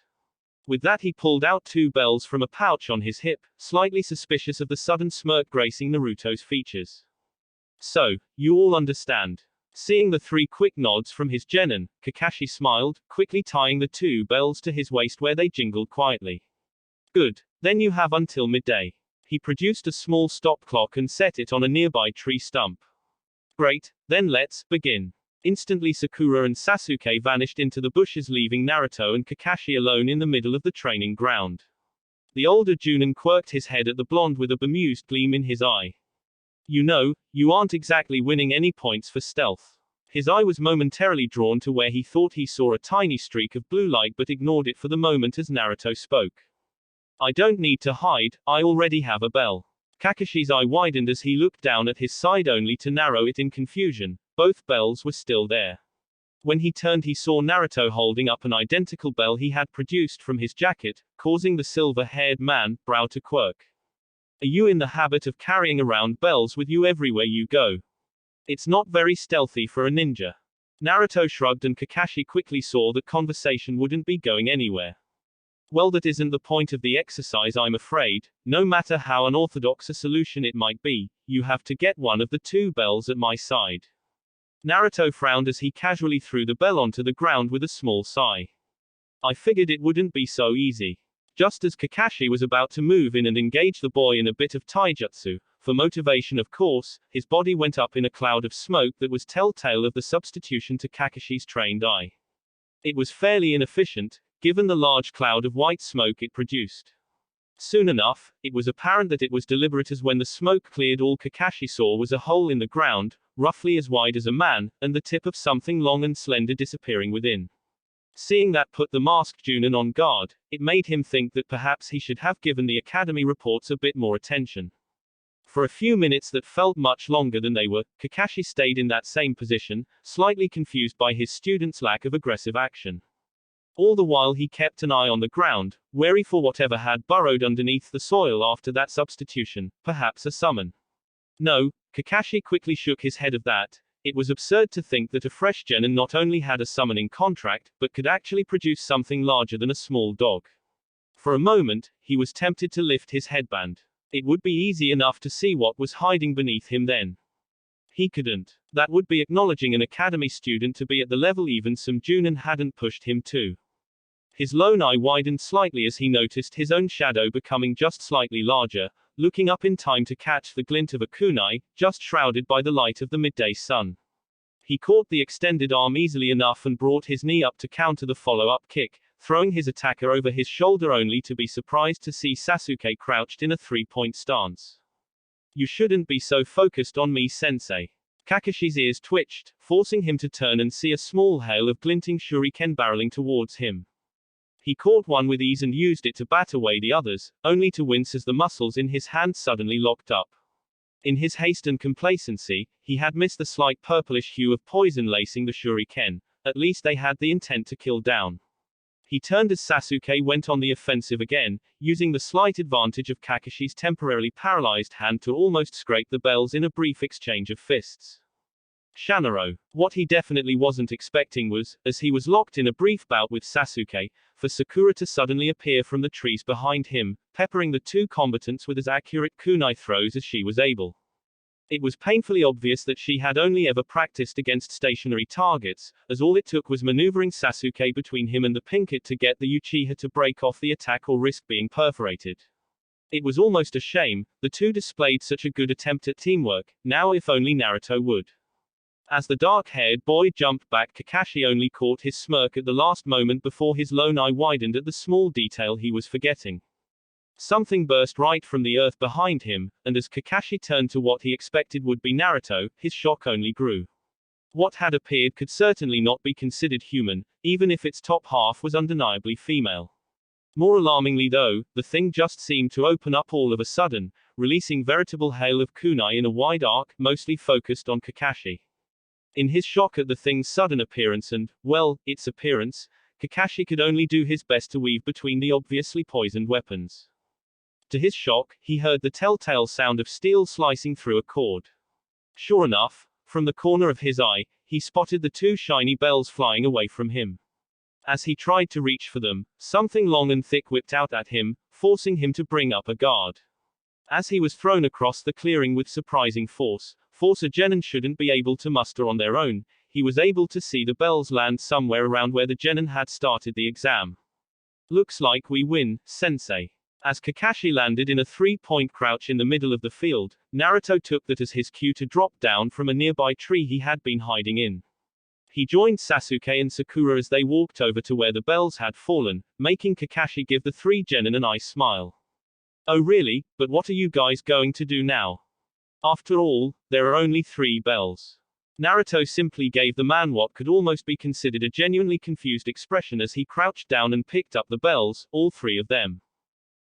With that he pulled out 2 bells from a pouch on his hip, slightly suspicious of the sudden smirk gracing Naruto's features. So, you all understand. Seeing the 3 quick nods from his genin, Kakashi smiled, quickly tying the 2 bells to his waist where they jingled quietly. Good. Then you have until midday. He produced a small stop clock and set it on a nearby tree stump. Great, then let's begin. Instantly Sakura and Sasuke vanished into the bushes, leaving Naruto and Kakashi alone in the middle of the training ground. The older Junin quirked his head at the blonde with a bemused gleam in his eye. You know, you aren't exactly winning any points for stealth. His eye was momentarily drawn to where he thought he saw a tiny streak of blue light but ignored it for the moment as Naruto spoke. I don't need to hide, I already have a bell. Kakashi's eye widened as he looked down at his side only to narrow it in confusion. Both bells were still there. When he turned he saw Naruto holding up an identical bell he had produced from his jacket, causing the silver-haired man, brow to quirk. Are you in the habit of carrying around bells with you everywhere you go? It's not very stealthy for a ninja. Naruto shrugged and Kakashi quickly saw that conversation wouldn't be going anywhere. Well, that isn't the point of the exercise, I'm afraid. No matter how unorthodox a solution it might be, you have to get one of the 2 bells at my side. Naruto frowned as he casually threw the bell onto the ground with a small sigh. I figured it wouldn't be so easy. Just as Kakashi was about to move in and engage the boy in a bit of taijutsu, for motivation of course, his body went up in a cloud of smoke that was telltale of the substitution to Kakashi's trained eye. It was fairly inefficient, given the large cloud of white smoke it produced. Soon enough, it was apparent that it was deliberate, as when the smoke cleared, all Kakashi saw was a hole in the ground, roughly as wide as a man, and the tip of something long and slender disappearing within. Seeing that put the masked Junin on guard, it made him think that perhaps he should have given the academy reports a bit more attention. For a few minutes that felt much longer than they were, Kakashi stayed in that same position, slightly confused by his students' lack of aggressive action. All the while he kept an eye on the ground, wary for whatever had burrowed underneath the soil after that substitution, perhaps a summon. No, Kakashi quickly shook his head of that. It was absurd to think that a fresh genin not only had a summoning contract, but could actually produce something larger than a small dog. For a moment, he was tempted to lift his headband. It would be easy enough to see what was hiding beneath him then. He couldn't. That would be acknowledging an academy student to be at the level even some Junin hadn't pushed him to. His lone eye widened slightly as he noticed his own shadow becoming just slightly larger, looking up in time to catch the glint of a kunai, just shrouded by the light of the midday sun. He caught the extended arm easily enough and brought his knee up to counter the follow-up kick, throwing his attacker over his shoulder only to be surprised to see Sasuke crouched in a three-point stance. You shouldn't be so focused on me, sensei. Kakashi's ears twitched, forcing him to turn and see a small hail of glinting shuriken barreling towards him. He caught one with ease and used it to bat away the others, only to wince as the muscles in his hand suddenly locked up. In his haste and complacency, he had missed the slight purplish hue of poison lacing the shuriken. At least they had the intent to kill down. He turned as Sasuke went on the offensive again, using the slight advantage of Kakashi's temporarily paralyzed hand to almost scrape the bells in a brief exchange of fists. Shanaro. What he definitely wasn't expecting was, as he was locked in a brief bout with Sasuke, for Sakura to suddenly appear from the trees behind him, peppering the two combatants with as accurate kunai throws as she was able. It was painfully obvious that she had only ever practiced against stationary targets, as all it took was maneuvering Sasuke between him and the pinkett to get the Uchiha to break off the attack or risk being perforated. It was almost a shame, the two displayed such a good attempt at teamwork, now if only Naruto would. As the dark-haired boy jumped back, Kakashi only caught his smirk at the last moment before his lone eye widened at the small detail he was forgetting. Something burst right from the earth behind him, and as Kakashi turned to what he expected would be Naruto, his shock only grew. What had appeared could certainly not be considered human, even if its top half was undeniably female. More alarmingly though, the thing just seemed to open up all of a sudden, releasing veritable hail of kunai in a wide arc, mostly focused on Kakashi. In his shock at the thing's sudden appearance and, well, its appearance, Kakashi could only do his best to weave between the obviously poisoned weapons. To his shock, he heard the telltale sound of steel slicing through a cord. Sure enough, from the corner of his eye, he spotted the two shiny bells flying away from him. As he tried to reach for them, something long and thick whipped out at him, forcing him to bring up a guard. As he was thrown across the clearing with surprising force a genin shouldn't be able to muster on their own, he was able to see the bells land somewhere around where the genin had started the exam. Looks like we win, sensei. As Kakashi landed in a three-point crouch in the middle of the field, Naruto took that as his cue to drop down from a nearby tree he had been hiding in. He joined Sasuke and Sakura as they walked over to where the bells had fallen, making Kakashi give the three genin an ice smile. Oh really, but what are you guys going to do now? After all, there are only 3 bells. Naruto simply gave the man what could almost be considered a genuinely confused expression as he crouched down and picked up the bells, all 3 of them.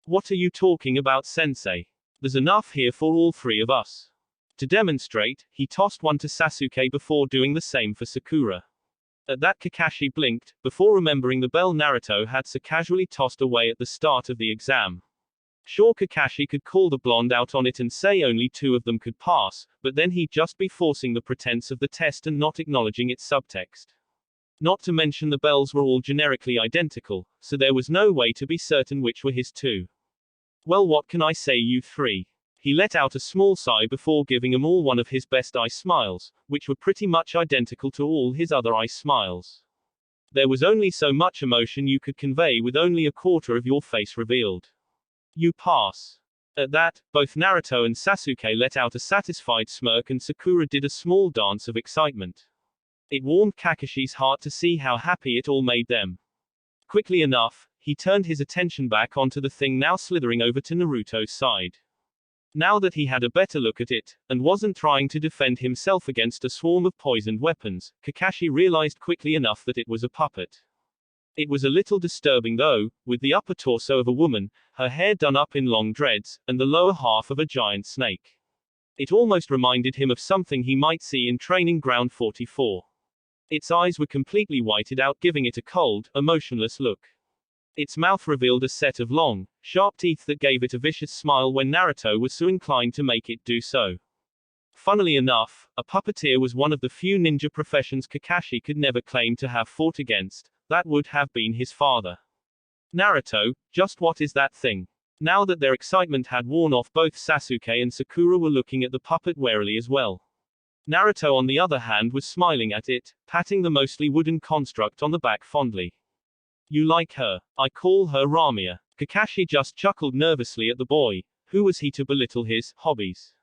What are you talking about, sensei? There's enough here for all 3 of us. To demonstrate, he tossed one to Sasuke before doing the same for Sakura. At that Kakashi blinked, before remembering the bell Naruto had so casually tossed away at the start of the exam. Sure, Kakashi could call the blonde out on it and say only 2 of them could pass, but then he'd just be forcing the pretense of the test and not acknowledging its subtext. Not to mention the bells were all generically identical, so there was no way to be certain which were his 2. Well, what can I say, you 3? He let out a small sigh before giving them all one of his best ice smiles, which were pretty much identical to all his other ice smiles. There was only so much emotion you could convey with only a quarter of your face revealed. You pass. At that, both Naruto and Sasuke let out a satisfied smirk and Sakura did a small dance of excitement. It warmed Kakashi's heart to see how happy it all made them. Quickly enough, he turned his attention back onto the thing now slithering over to Naruto's side. Now that he had a better look at it, and wasn't trying to defend himself against a swarm of poisoned weapons, Kakashi realized quickly enough that it was a puppet. It was a little disturbing though, with the upper torso of a woman, her hair done up in long dreads, and the lower half of a giant snake. It almost reminded him of something he might see in Training Ground 44. Its eyes were completely whited out, giving it a cold, emotionless look. Its mouth revealed a set of long, sharp teeth that gave it a vicious smile when Naruto was so inclined to make it do so. Funnily enough, a puppeteer was one of the few ninja professions Kakashi could never claim to have fought against. That would have been his father. Naruto, just what is that thing? Now that their excitement had worn off, both Sasuke and Sakura were looking at the puppet warily as well. Naruto on the other hand was smiling at it, patting the mostly wooden construct on the back fondly. You like her? I call her Ramia. Kakashi just chuckled nervously at the boy. Who was he to belittle his hobbies?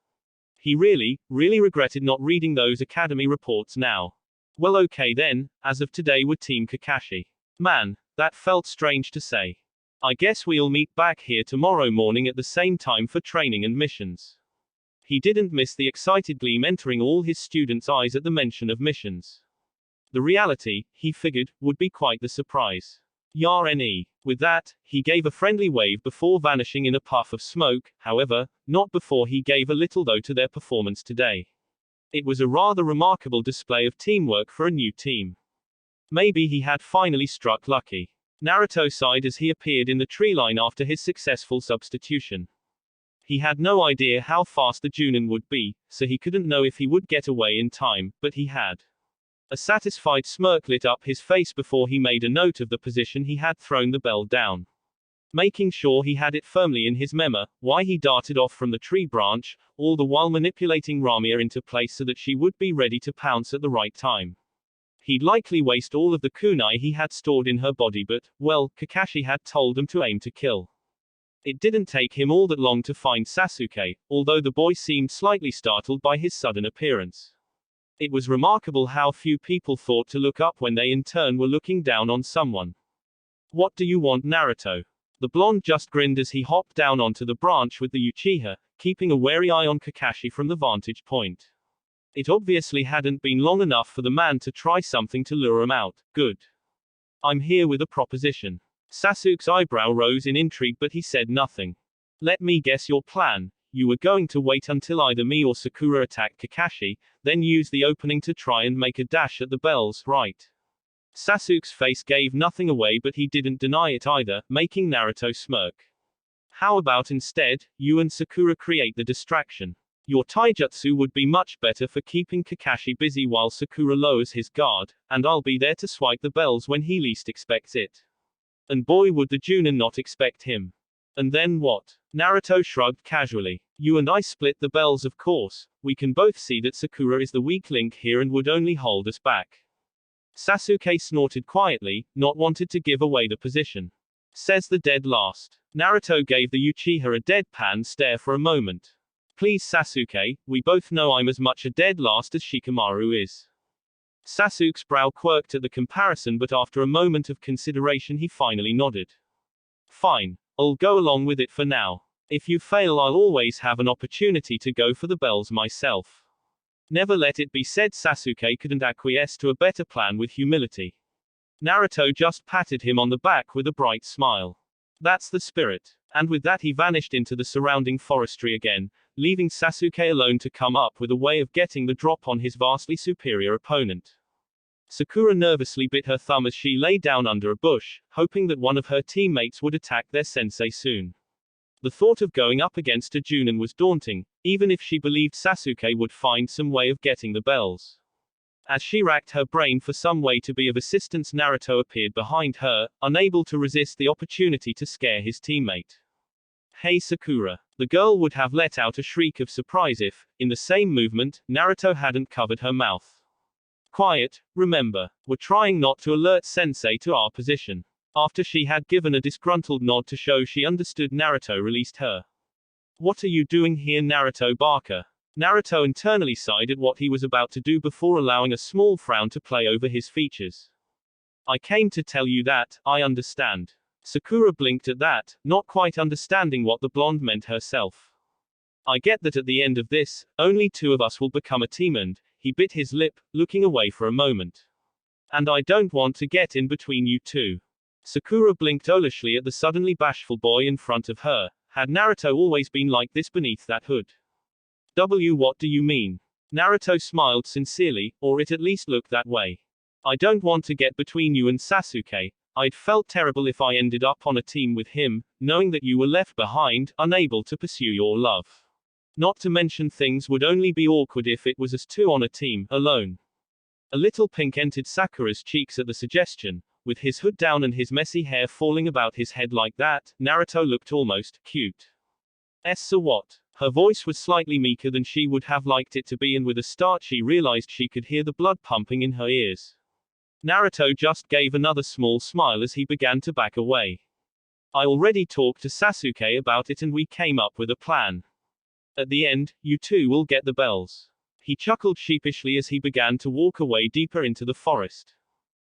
He really regretted not reading those academy reports now. Well, okay then, as of today we're Team Kakashi. Man, that felt strange to say. I guess we'll meet back here tomorrow morning at the same time for training and missions. He didn't miss the excited gleam entering all his students' eyes at the mention of missions. The reality, he figured, would be quite the surprise. Yarne. With that, he gave a friendly wave before vanishing in a puff of smoke, however, not before he gave a little though to their performance today. It was a rather remarkable display of teamwork for a new team. Maybe he had finally struck lucky. Naruto sighed as he appeared in the tree line after his successful substitution. He had no idea how fast the Junin would be, so he couldn't know if he would get away in time, but he had. A satisfied smirk lit up his face before he made a note of the position he had thrown the bell down. Making sure he had it firmly in his memory, why he darted off from the tree branch, all the while manipulating Ramia into place so that she would be ready to pounce at the right time. He'd likely waste all of the kunai he had stored in her body, but, well, Kakashi had told him to aim to kill. It didn't take him all that long to find Sasuke, although the boy seemed slightly startled by his sudden appearance. It was remarkable how few people thought to look up when they in turn were looking down on someone. What do you want, Naruto? The blonde just grinned as he hopped down onto the branch with the Uchiha, keeping a wary eye on Kakashi from the vantage point. It obviously hadn't been long enough for the man to try something to lure him out. Good. I'm here with a proposition. Sasuke's eyebrow rose in intrigue, but he said nothing. Let me guess your plan. You were going to wait until either me or Sakura attacked Kakashi, then use the opening to try and make a dash at the bells, right? Sasuke's face gave nothing away, but he didn't deny it either, making Naruto smirk. How about instead, you and Sakura create the distraction? Your taijutsu would be much better for keeping Kakashi busy while Sakura lowers his guard, and I'll be there to swipe the bells when he least expects it. And boy would the Junin not expect him. And then what? Naruto shrugged casually. You and I split the bells, of course. We can both see that Sakura is the weak link here and would only hold us back. Sasuke snorted quietly, not wanted to give away the position. Says the dead last. Naruto gave the Uchiha a deadpan stare for a moment. Please Sasuke, we both know I'm as much a dead last as Shikamaru is. Sasuke's brow quirked at the comparison, but after a moment of consideration he finally nodded. Fine. I'll go along with it for now. If you fail, I'll always have an opportunity to go for the bells myself. Never let it be said Sasuke couldn't acquiesce to a better plan with humility. Naruto just patted him on the back with a bright smile. That's the spirit. And with that he vanished into the surrounding forestry again, leaving Sasuke alone to come up with a way of getting the drop on his vastly superior opponent. Sakura nervously bit her thumb as she lay down under a bush, hoping that one of her teammates would attack their sensei soon. The thought of going up against a Junin was daunting, even if she believed Sasuke would find some way of getting the bells. As she racked her brain for some way to be of assistance, Naruto appeared behind her, unable to resist the opportunity to scare his teammate. Hey Sakura. The girl would have let out a shriek of surprise if, in the same movement, Naruto hadn't covered her mouth. Quiet, remember. We're trying not to alert Sensei to our position. After she had given a disgruntled nod to show she understood, Naruto released her. What are you doing here, Naruto Barker? Naruto internally sighed at what he was about to do before allowing a small frown to play over his features. I came to tell you that, I understand. Sakura blinked at that, not quite understanding what the blonde meant herself. I get that at the end of this, only two of us will become a team and, he bit his lip, looking away for a moment. And I don't want to get in between you two. Sakura blinked olishly at the suddenly bashful boy in front of her. Had Naruto always been like this beneath that hood? What do you mean? Naruto smiled sincerely, or it at least looked that way. I don't want to get between you and Sasuke. I'd felt terrible if I ended up on a team with him, knowing that you were left behind, unable to pursue your love. Not to mention things would only be awkward if it was us two on a team, alone. A little pink entered Sakura's cheeks at the suggestion. With his hood down and his messy hair falling about his head like that, Naruto looked almost cute. So what? Her voice was slightly meeker than she would have liked it to be, and with a start she realized she could hear the blood pumping in her ears. Naruto just gave another small smile as he began to back away. I already talked to Sasuke about it and we came up with a plan. At the end, you two will get the bells. He chuckled sheepishly as he began to walk away deeper into the forest.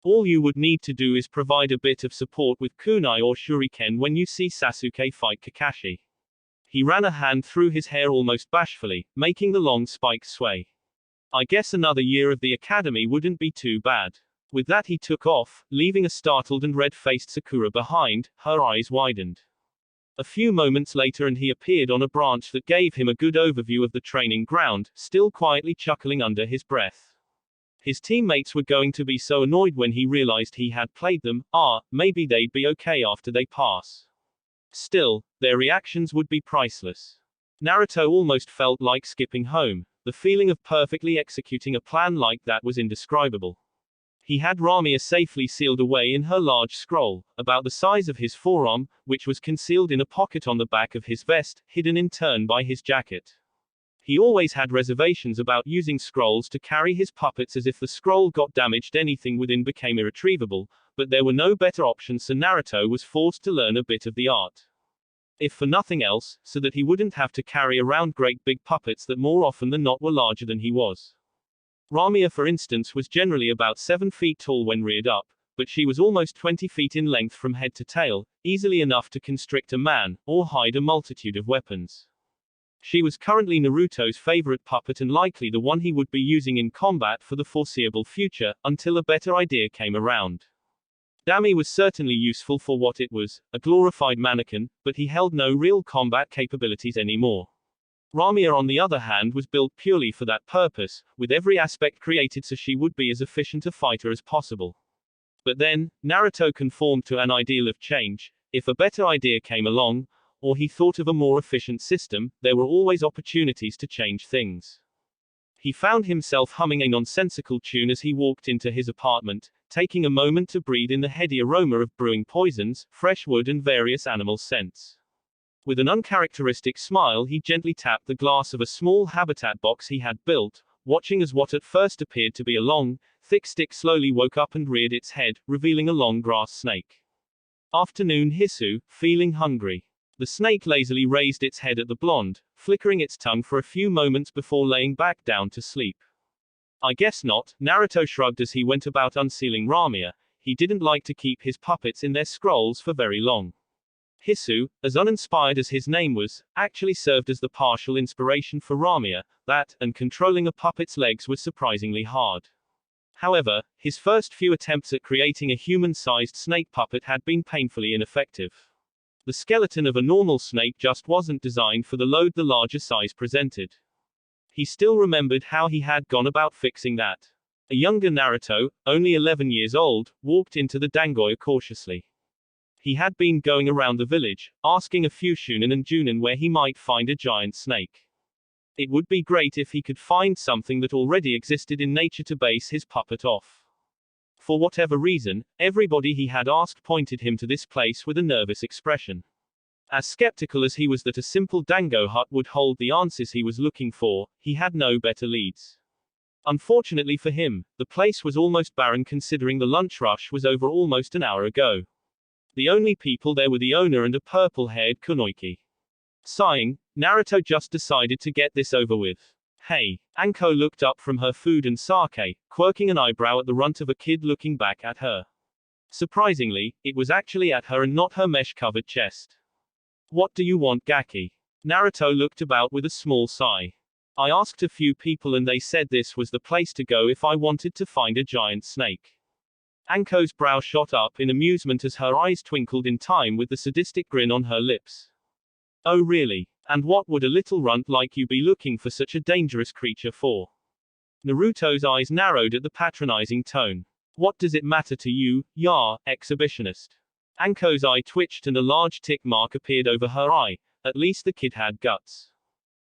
All you would need to do is provide a bit of support with kunai or shuriken when you see Sasuke fight Kakashi. He ran a hand through his hair almost bashfully, making the long spikes sway. I guess another year of the academy wouldn't be too bad. With that he took off, leaving a startled and red-faced Sakura behind. Her eyes widened. A few moments later and he appeared on a branch that gave him a good overview of the training ground, still quietly chuckling under his breath. His teammates were going to be so annoyed when he realized he had played them. Maybe they'd be okay after they pass. Still, their reactions would be priceless. Naruto almost felt like skipping home. The feeling of perfectly executing a plan like that was indescribable. He had Ramia safely sealed away in her large scroll, about the size of his forearm, which was concealed in a pocket on the back of his vest, hidden in turn by his jacket. He always had reservations about using scrolls to carry his puppets, as if the scroll got damaged anything within became irretrievable, but there were no better options, so Naruto was forced to learn a bit of the art. If for nothing else, so that he wouldn't have to carry around great big puppets that more often than not were larger than he was. Ramia, for instance, was generally about 7 feet tall when reared up, but she was almost 20 feet in length from head to tail, easily enough to constrict a man, or hide a multitude of weapons. She was currently Naruto's favorite puppet and likely the one he would be using in combat for the foreseeable future, until a better idea came around. Dami was certainly useful for what it was, a glorified mannequin, but he held no real combat capabilities anymore. Ramia, on the other hand, was built purely for that purpose, with every aspect created so she would be as efficient a fighter as possible. But then, Naruto conformed to an ideal of change. If a better idea came along, or he thought of a more efficient system, there were always opportunities to change things. He found himself humming a nonsensical tune as he walked into his apartment, taking a moment to breathe in the heady aroma of brewing poisons, fresh wood and various animal scents. With an uncharacteristic smile he gently tapped the glass of a small habitat box he had built, watching as what at first appeared to be a long, thick stick slowly woke up and reared its head, revealing a long grass snake. Afternoon, Hisu, feeling hungry. The snake lazily raised its head at the blonde, flickering its tongue for a few moments before laying back down to sleep. I guess not, Naruto shrugged as he went about unsealing Ramia. He didn't like to keep his puppets in their scrolls for very long. Hisu, as uninspired as his name was, actually served as the partial inspiration for Ramia. That, and controlling a puppet's legs was surprisingly hard. However, his first few attempts at creating a human-sized snake puppet had been painfully ineffective. The skeleton of a normal snake just wasn't designed for the load the larger size presented. He still remembered how he had gone about fixing that. A younger Naruto, only 11 years old, walked into the dangoya cautiously. He had been going around the village, asking a few shunin and junin where he might find a giant snake. It would be great if he could find something that already existed in nature to base his puppet off. For whatever reason, everybody he had asked pointed him to this place with a nervous expression. As skeptical as he was that a simple dango hut would hold the answers he was looking for, he had no better leads. Unfortunately for him, the place was almost barren considering the lunch rush was over almost an hour ago. The only people there were the owner and a purple-haired kunoichi. Sighing, Naruto just decided to get this over with. Hey. Anko looked up from her food and sake, quirking an eyebrow at the runt of a kid looking back at her. Surprisingly, it was actually at her and not her mesh-covered chest. What do you want, Gaki? Naruto looked about with a small sigh. I asked a few people and they said this was the place to go if I wanted to find a giant snake. Anko's brow shot up in amusement as her eyes twinkled in time with the sadistic grin on her lips. Oh really? And what would a little runt like you be looking for such a dangerous creature for? Naruto's eyes narrowed at the patronizing tone. What does it matter to you, exhibitionist? Anko's eye twitched and a large tick mark appeared over her eye. At least the kid had guts.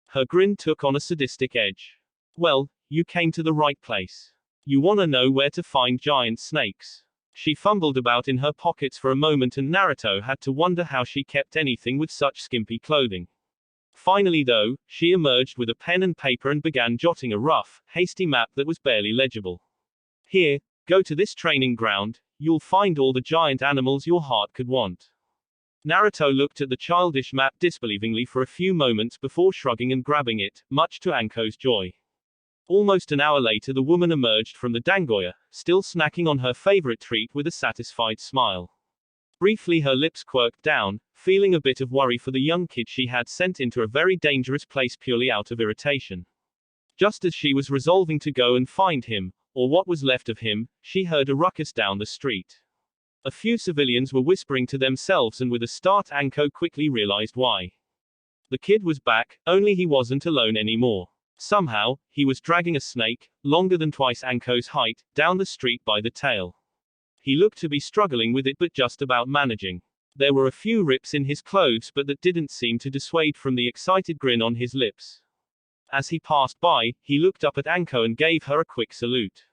Her grin took on a sadistic edge. Well, you came to the right place. You wanna know where to find giant snakes? She fumbled about in her pockets for a moment and Naruto had to wonder how she kept anything with such skimpy clothing. Finally though, she emerged with a pen and paper and began jotting a rough, hasty map that was barely legible. Here, go to this training ground, you'll find all the giant animals your heart could want. Naruto looked at the childish map disbelievingly for a few moments before shrugging and grabbing it, much to Anko's joy. Almost an hour later the woman emerged from the dangoya, still snacking on her favorite treat with a satisfied smile. Briefly her lips quirked down, feeling a bit of worry for the young kid she had sent into a very dangerous place purely out of irritation. Just as she was resolving to go and find him, or what was left of him, she heard a ruckus down the street. A few civilians were whispering to themselves and with a start Anko quickly realized why. The kid was back, only he wasn't alone anymore. Somehow, he was dragging a snake, longer than twice Anko's height, down the street by the tail. He looked to be struggling with it but just about managing. There were a few rips in his clothes but that didn't seem to dissuade from the excited grin on his lips. As he passed by, he looked up at Anko and gave her a quick salute.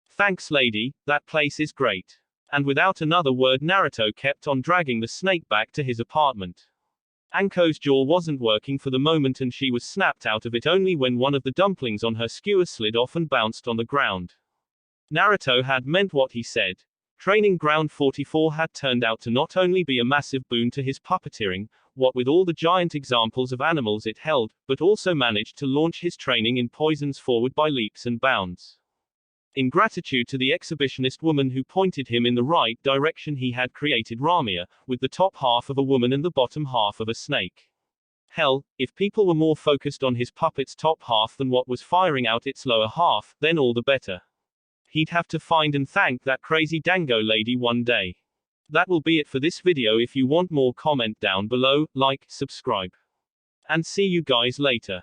Thanks lady, that place is great. And without another word Naruto kept on dragging the snake back to his apartment. Anko's jaw wasn't working for the moment and she was snapped out of it only when one of the dumplings on her skewer slid off and bounced on the ground. Naruto had meant what he said. Training Ground 44 had turned out to not only be a massive boon to his puppeteering, what with all the giant examples of animals it held, but also managed to launch his training in poisons forward by leaps and bounds. In gratitude to the exhibitionist woman who pointed him in the right direction he had created Ramia, with the top half of a woman and the bottom half of a snake. Hell, if people were more focused on his puppet's top half than what was firing out its lower half, then all the better. He'd have to find and thank that crazy dango lady one day. That will be it for this video. If you want more, comment down below, like, subscribe. And see you guys later.